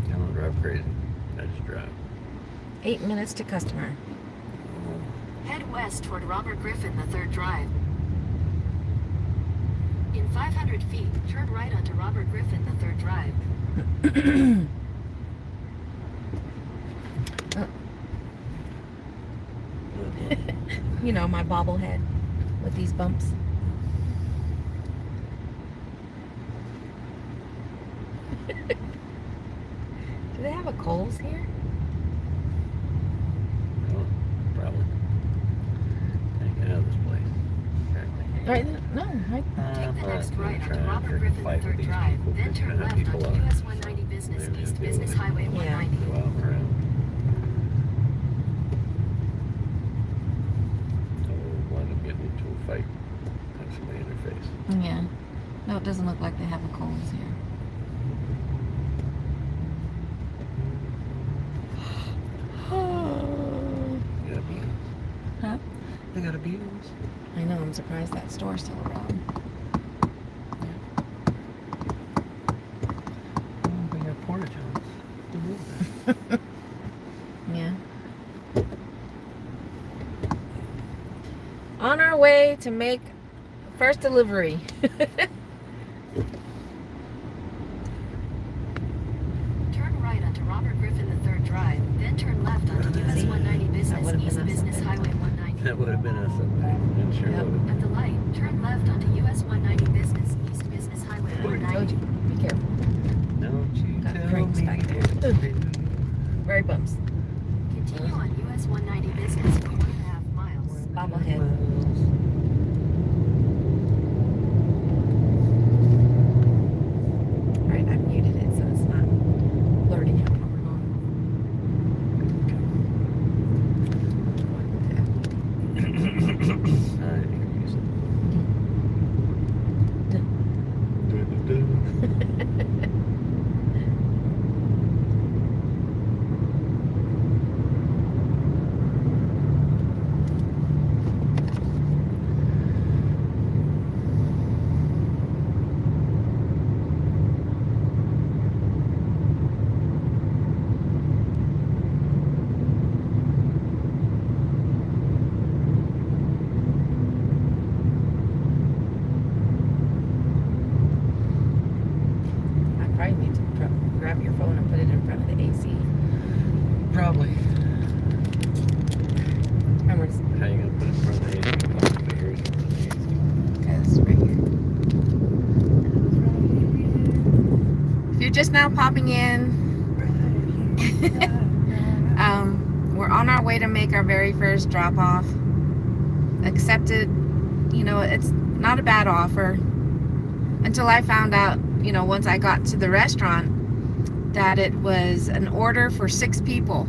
I don't drive crazy. I just drive. 8 minutes to customer. Head west toward Robert Griffin, the 3rd Drive. In 500 feet, turn right onto Robert Griffin, the 3rd Drive. My bobblehead with these bumps. Do they have a Kohl's here? Oh, probably. Can't get out of this place. Apparently. Right? No. Right. Take the next I'm right gonna onto try Robert and Griffin, the fight with 3rd these Drive. people, Then because turn you know how left people onto are. US 190 Business, They're East gonna Business do it. Highway Yeah. 190. Go out and around. Oh, wind up getting into a fight. Punch somebody in their face. Yeah. No, it doesn't look like they have a Kohl's here. They got beans. Huh? They got a beans. I know. I'm surprised that store's still around. Oh, they got porta johns. Who knew that? Yeah. On our way to make first delivery. Turn right onto Robert Griffin, the 3rd Drive. Then turn left onto US 190 Business, would've been East us Business up there. Highway 190. That would have been us up there. It sure Yep. would have. At the light, turn left onto US 190 Business, East Business Highway I told 190. you. Be careful. Don't you Got tell drinks me back there. what to do. Very bumps. Continue on US 190 Business for 1.5 miles. Bobblehead. Alright, I've muted it so it's not blurting out where we're going. I didn't even use it. now popping in. We're on our way to make our very first drop off. Accepted, you know, it's not a bad offer until I found out, you know, once I got to the restaurant, that it was an order for 6 people.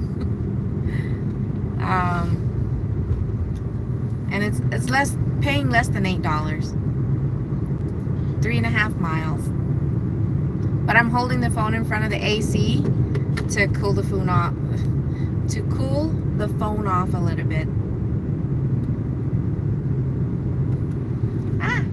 And it's paying less than $8. 3.5 miles. But I'm holding the phone in front of the AC to cool the phone off. To cool the phone off a little bit. Ah.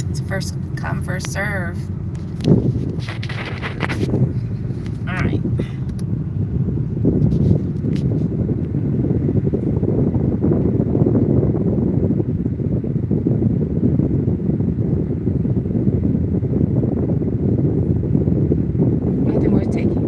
It's first come, first serve. All right. Nothing worth taking.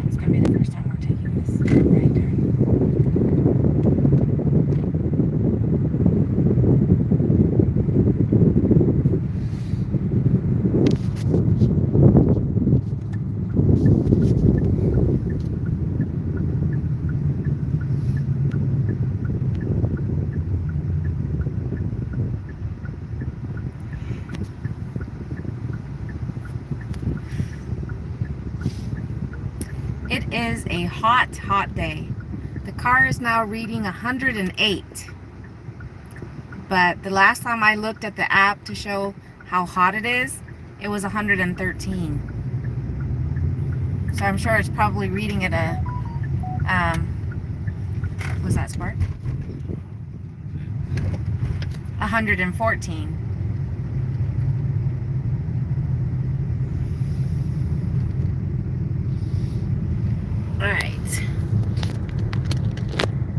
It's gonna be the first time we're taking this right turn. It is a hot, hot day. The car is now reading 108. But the last time I looked at the app to show how hot it was 113. So I'm sure it's probably reading at a, was that Spark? 114. Alright.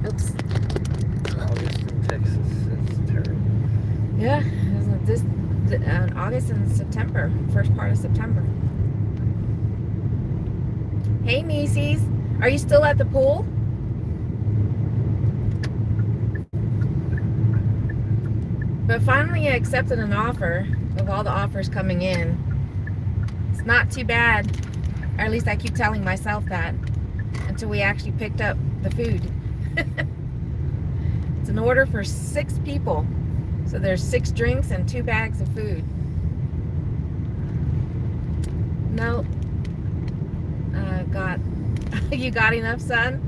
Oops. August in Texas, that's terrible. Yeah, this August and September, first part of September. Hey, Macy's, are you still at the pool? But finally, I accepted an offer of all the offers coming in. It's not too bad, or at least I keep telling myself that, until we actually picked up the food. It's an order for 6 people. So there's 6 drinks and 2 bags of food. No. You got enough sun?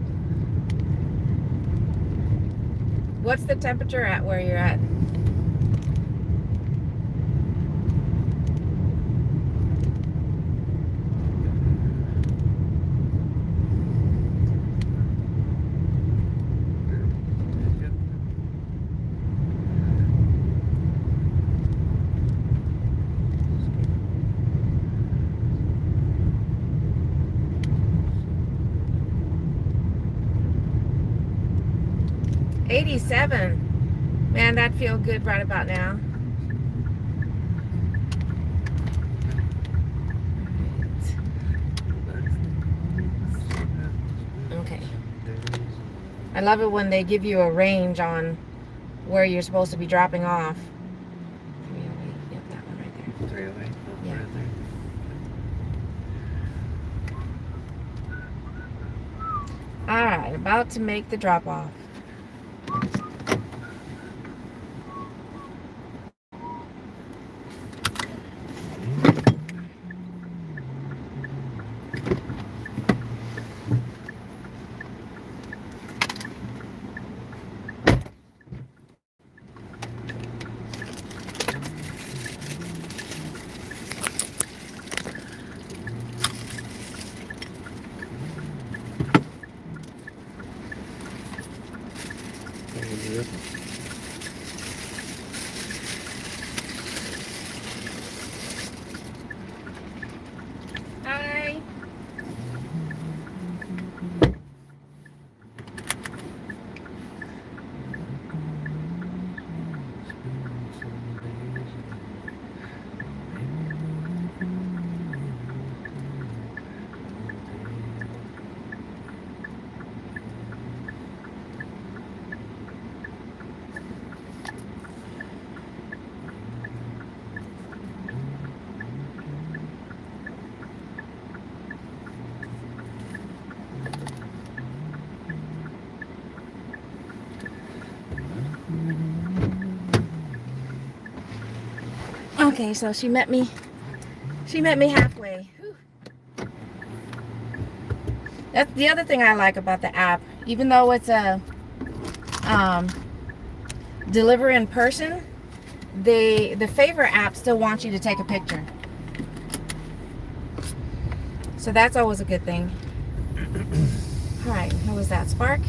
What's the temperature at where you're at? $87. Man, that'd feel good right about now. Okay. I love it when they give you a range on where you're supposed to be dropping off. 308. Yep, that one right there. 308. Yeah. Right there. All right, about to make the drop off. Okay, so she met me halfway. Whew. That's the other thing I like about the app. Even though it's a deliver in person, the favor app still wants you to take a picture. So that's always a good thing. All right, who was that? Spark?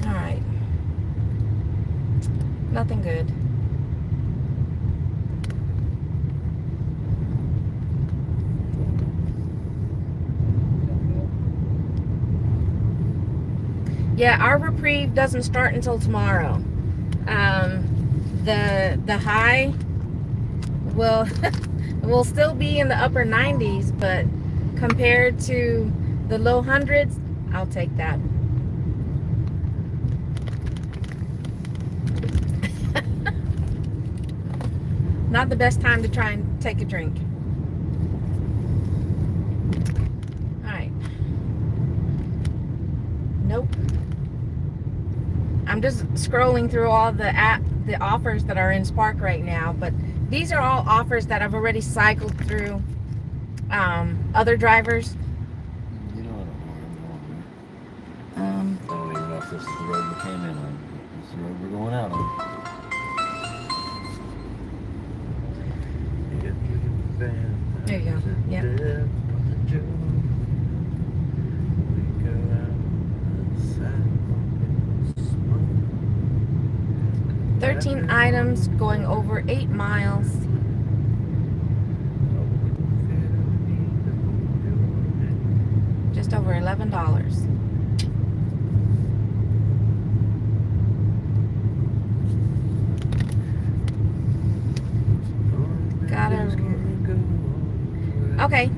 All right. Nothing good. Yeah, our reprieve doesn't start until tomorrow. The high will still be in the upper 90s, but compared to the low hundreds, I'll take that. Not the best time to try and take a drink. All right. Nope. I'm just scrolling through all the offers that are in Spark right now, but these are all offers that I've already cycled through other drivers. You know, I don't even know if this is the road we came in on. This is the road we're going out on. There you go. Yep. 13 items going over 8 miles. Just over $11. Okay.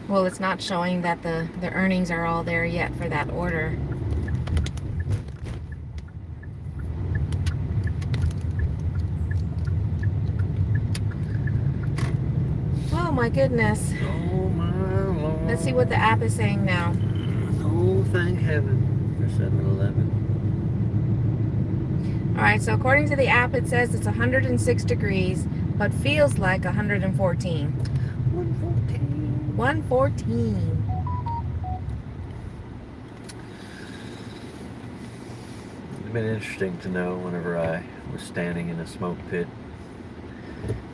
Well, it's not showing that the earnings are all there yet for that order. Oh my goodness. Oh my Lord. Let's see what the app is saying now. Oh, thank heaven for 7-Eleven. All right, so according to the app, it says it's 106 degrees, but feels like 114. 114. 114. It's been interesting to know whenever I was standing in a smoke pit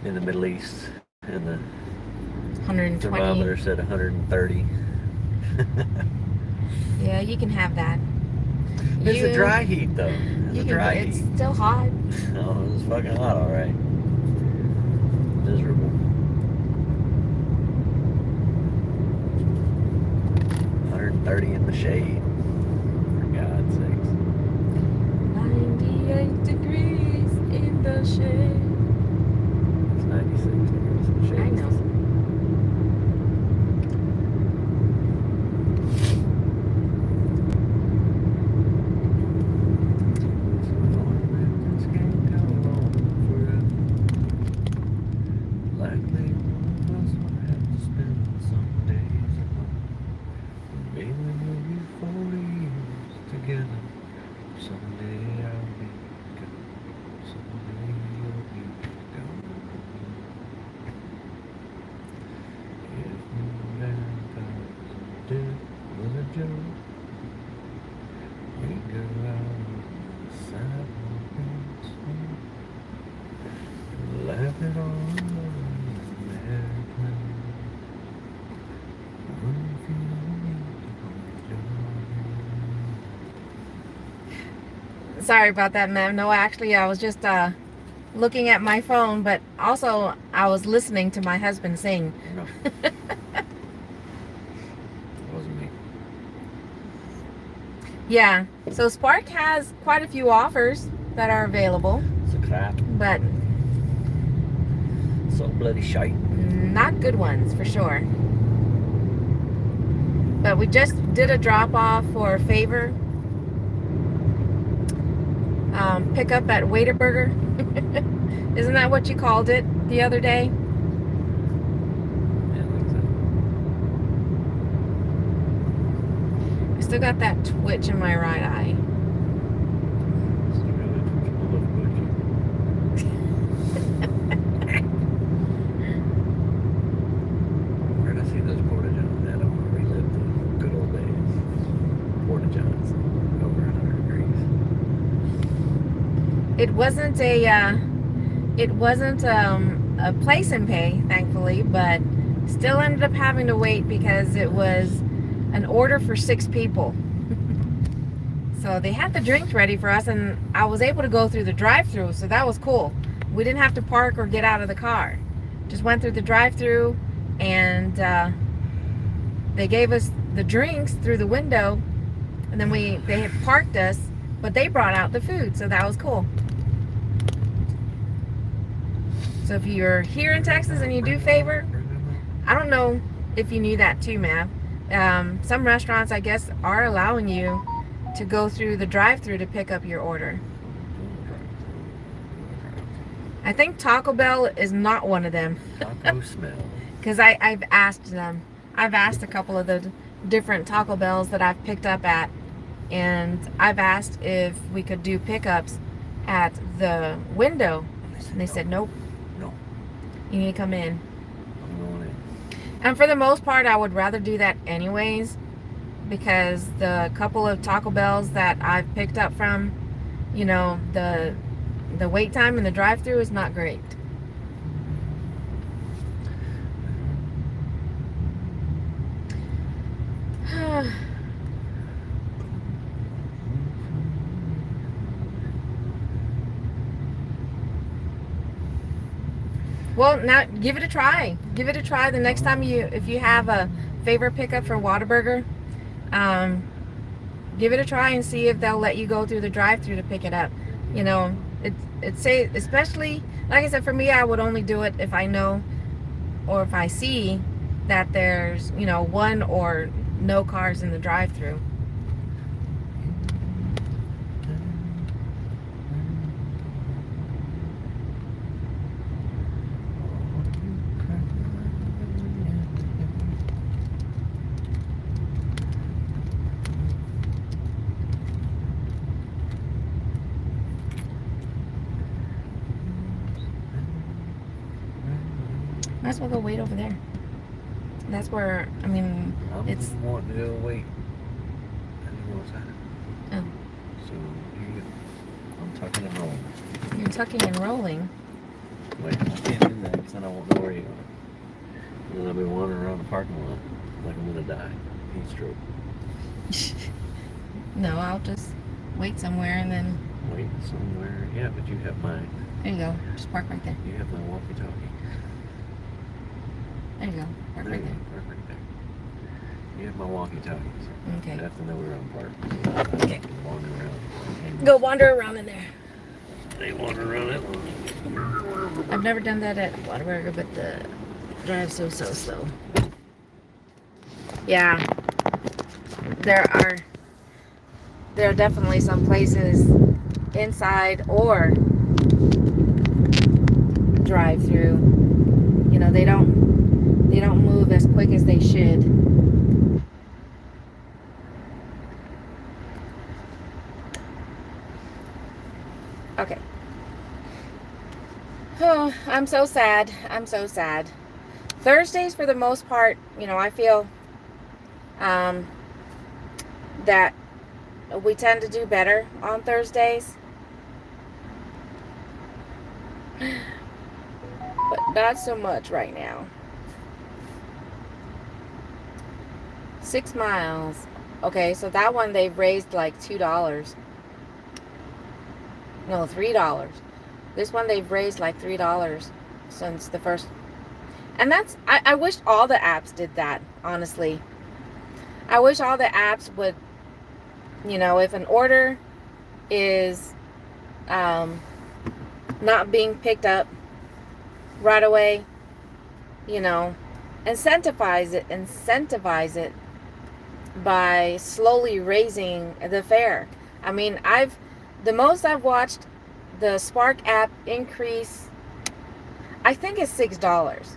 in the Middle East and the 120. thermometer said 130. Yeah, you can have that. It's a dry heat though. It's a dry It's heat. still hot. Oh, it was fucking hot, all right. Miserable. 130 in the shade. For God's sakes. 98 degrees in the shade. It's 96 degrees in the shade. I know. Sorry about that, ma'am. No, actually, I was just looking at my phone, but also I was listening to my husband sing. No. It wasn't me. Yeah, so Spark has quite a few offers that are available, It's a crap. but So bloody shite. Not good ones for sure. But we just did a drop off for a favor. Pickup at Whataburger. Isn't that what you called it the other day? Yeah, I think so. I still got that twitch in my right eye. Still got that twitch in my left butt. Where'd I see those Porta Johns at? I want to relive the good old days. Porta Johns over 100 degrees. It wasn't a place and pay, thankfully, but still ended up having to wait because it was an order for 6 people. So they had the drinks ready for us, and I was able to go through the drive-thru, so that was cool. We didn't have to park or get out of the car. Just went through the drive-thru, and they gave us the drinks through the window, and then they had parked us, but they brought out the food, so that was cool. So if you're here in Texas and you do favor, I don't know if you knew that too, ma'am. Some restaurants, I guess, are allowing you to go through the drive-thru to pick up your order. I think Taco Bell is not one of them. Taco smell. Because I've asked them. I've asked a couple of the different Taco Bells that I've picked up at, and I've asked if we could do pickups at the window, and they said nope. No, You need to come in. I'm going in. And for the most part, I would rather do that anyways, because the couple of Taco Bells that I've picked up from, you know, the wait time in the drive-thru is not great. Well, now give it a try. Give it a try the next time if you have a favorite pickup for Whataburger. Give it a try and see if they'll let you go through the drive-thru to pick it up. You know, it's especially, like I said, for me, I would only do it if I know or if I see that there's, you know, one or no cars in the drive-thru. Might as well go wait over there. That's where, I mean, it's... I'm wanting to go wait. I didn't know what's happening. Oh, So, here you go. I'm tucking and rolling. you're tucking and rolling. Wait, I can't do that because then I won't know where you are. And then I'll be wandering around the parking lot like I'm going to die. Heat stroke. No, I'll just wait somewhere and then... Wait somewhere. Yeah, but you have my... There you go. Just park right there. You have my walkie-talkie. There you go. Park right there. Park right there. You have my walkie-talkies. Okay. You have to know where I'm parked. So Okay. Wander around. Go wander around in there. They wander around that one. I've never done that at Whataburger, but the drive's so slow. Yeah. There are definitely some places inside or drive-through. You know, they don't move as quick as they should. Okay. Oh, I'm so sad. I'm so sad. Thursdays, for the most part, you know, I feel that we tend to do better on Thursdays. But not so much right now. 6 miles. Okay, so that one they've raised like $2. No, $3. This one they've raised like $3 since the first. And that's, I wish all the apps did that, honestly. I wish all the apps would, you know, if an order is not being picked up right away, you know, incentivize it by slowly raising the fare. I mean, the most I've watched the Spark app increase, I think it's $6.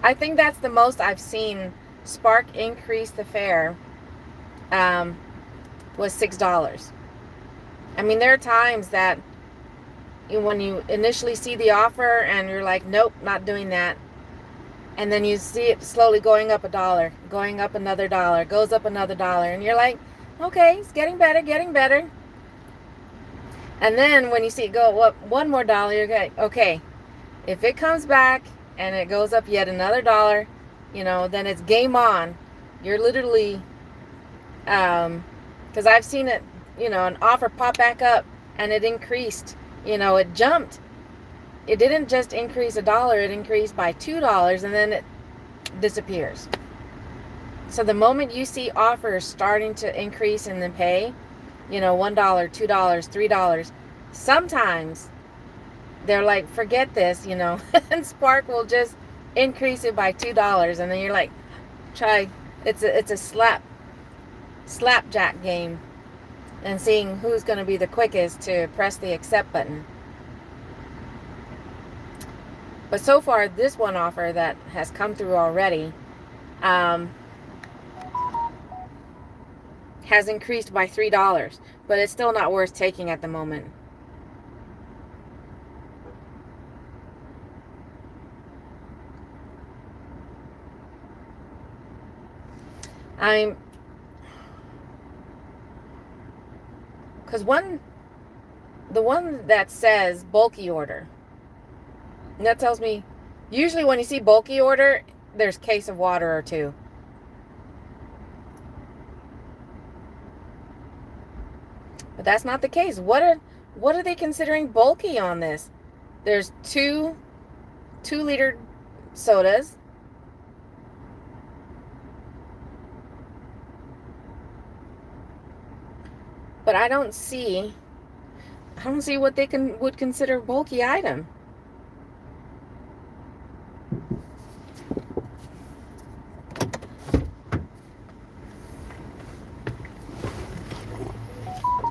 I think that's the most I've seen Spark increase the fare, was $6. I mean, there are times that when you initially see the offer and you're like, nope, not doing that. And then you see it slowly going up $1, going up another dollar, goes up another dollar. And you're like, okay, it's getting better, getting better. And then when you see it go up one more dollar, you're like, okay, if it comes back and it goes up yet another dollar, then it's game on. You're literally, because I've seen it, an offer pop back up and it increased, it jumped. It didn't just increase $1, it increased by $2, and then it disappears. So the moment you see offers starting to increase in the pay, $1, $2, $3, sometimes they're like, forget this, and Spark will just increase it by $2, and then you're like, try. It's a slapjack game, and seeing who's going to be the quickest to press the accept button. But so far, this one offer that has come through already has increased by $3, but it's still not worth taking at the moment. Because the one that says bulky order, and that tells me, usually when you see bulky order, there's a case of water or two. But that's not the case. What are they considering bulky on this? There's two 2-liter sodas. But I don't see what they would consider bulky item.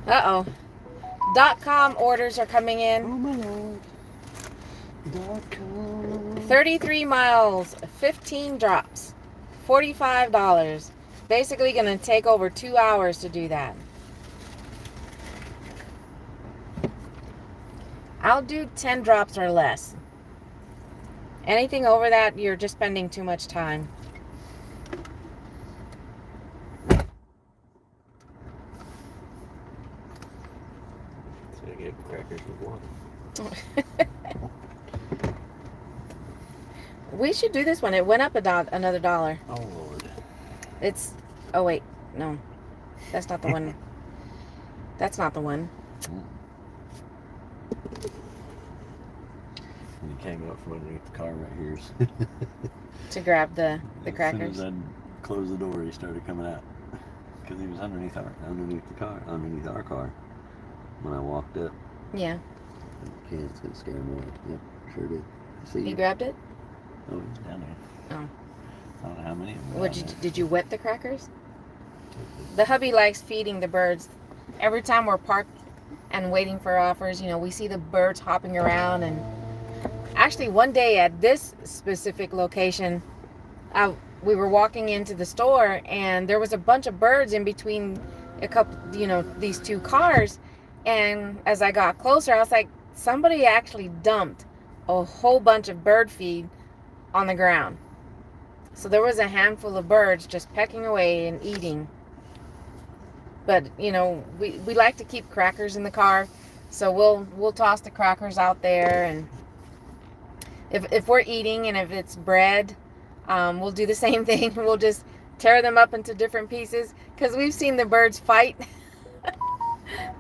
Uh-oh. .com orders are coming in. Oh my Lord. .com. 33 miles, 15 drops, $45. Basically going to take over 2 hours to do that. I'll do 10 drops or less. Anything over that, you're just spending too much time. So I get crackers with water. We should do this one. It went up another $1. Oh Lord. Oh wait, no. That's not the one. That's not the one. And you can't go up from underneath the car right here. To grab the crackers. As soon as I closed the door, he started coming out. Because he was underneath our car. When I walked up. Yeah. Okay, it's gonna scare him away. Yep, sure did. See You grabbed it? Oh, he's down there. Oh. I don't know how many of them. Did you wet the crackers? The hubby likes feeding the birds. Every time we're parked and waiting for offers, we see the birds hopping around. And actually, one day at this specific location, we were walking into the store and there was a bunch of birds in between a couple, these two cars. And as I got closer, I was like, somebody actually dumped a whole bunch of bird feed on the ground. So there was a handful of birds just pecking away and eating. But we like to keep crackers in the car, so we'll toss the crackers out there. And if we're eating and if it's bread, we'll do the same thing. We'll just tear them up into different pieces, because we've seen the birds fight.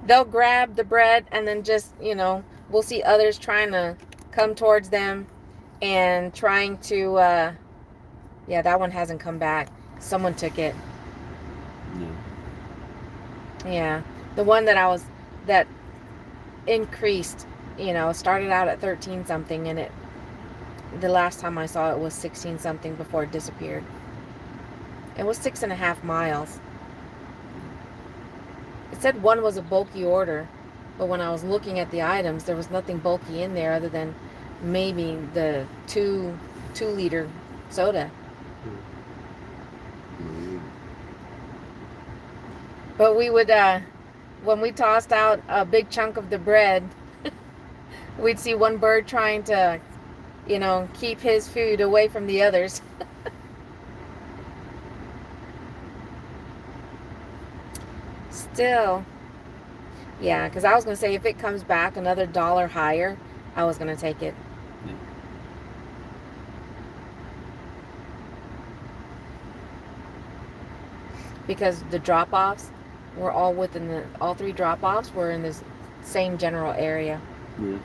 They'll grab the bread and then just we'll see others trying to come towards them and trying to yeah, that one hasn't come back. Someone took it. No. Yeah, the one that increased, started out at 13 something, and it the last time I saw it was 16 something before it disappeared. It was 6.5 miles. It said one was a bulky order, but when I was looking at the items, there was nothing bulky in there other than maybe the 2-liter soda. But we would, when we tossed out a big chunk of the bread, we'd see one bird trying to, keep his food away from the others. Still, yeah, because I was going to say if it comes back another $1 higher, I was going to take it. Yeah. Because the drop-offs were all within all 3 drop-offs were in this same general area. Yeah.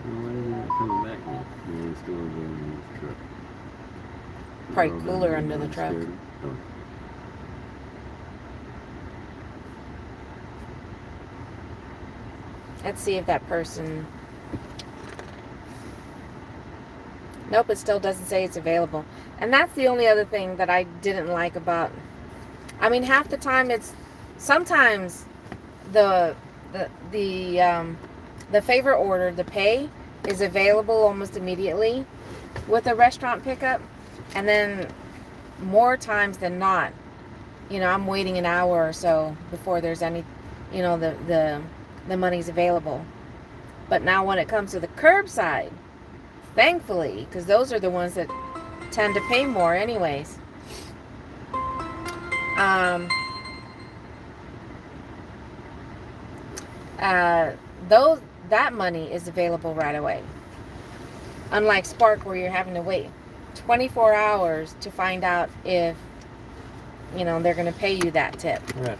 Well, why isn't it coming back now? Yeah, it's still in the truck. Probably Oh, cooler they're under the truck. scared. Oh. Let's see if that person... Nope, it still doesn't say it's available. And that's the only other thing that I didn't like about... I mean, half the time it's... Sometimes the favor order, the pay, is available almost immediately with a restaurant pickup. And then more times than not, I'm waiting an hour or so before there's any, the money's available. But now when it comes to the curbside, thankfully, because those are the ones that tend to pay more anyways. That money is available right away. Unlike Spark, where you're having to wait 24 hours to find out if, they're going to pay you that tip. Right.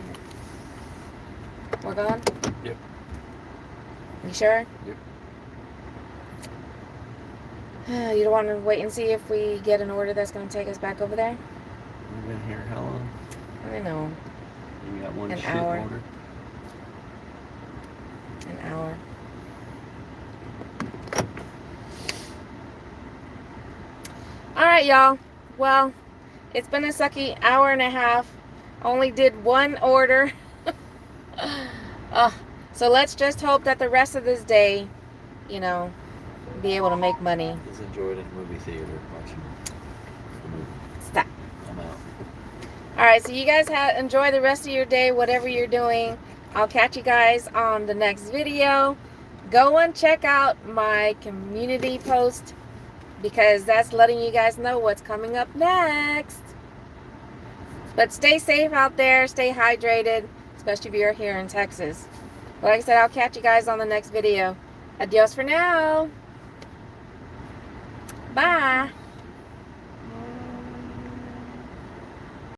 We're going? Yep. You sure? Yep. You don't want to wait and see if we get an order that's going to take us back over there? We've been here how long? I know. You got one An shit hour. order? An hour. Alright, y'all. Well, it's been a sucky hour and a half. Only did one order. So let's just hope that the rest of this day, be able to make money. Just enjoyed it in the movie theater watching the movie. Stop. I'm out. Alright, so you guys enjoy the rest of your day, whatever you're doing. I'll catch you guys on the next video. Go and check out my community post, because that's letting you guys know what's coming up next. But stay safe out there. Stay hydrated, especially if you're here in Texas. Like I said, I'll catch you guys on the next video. Adios for now. Bye.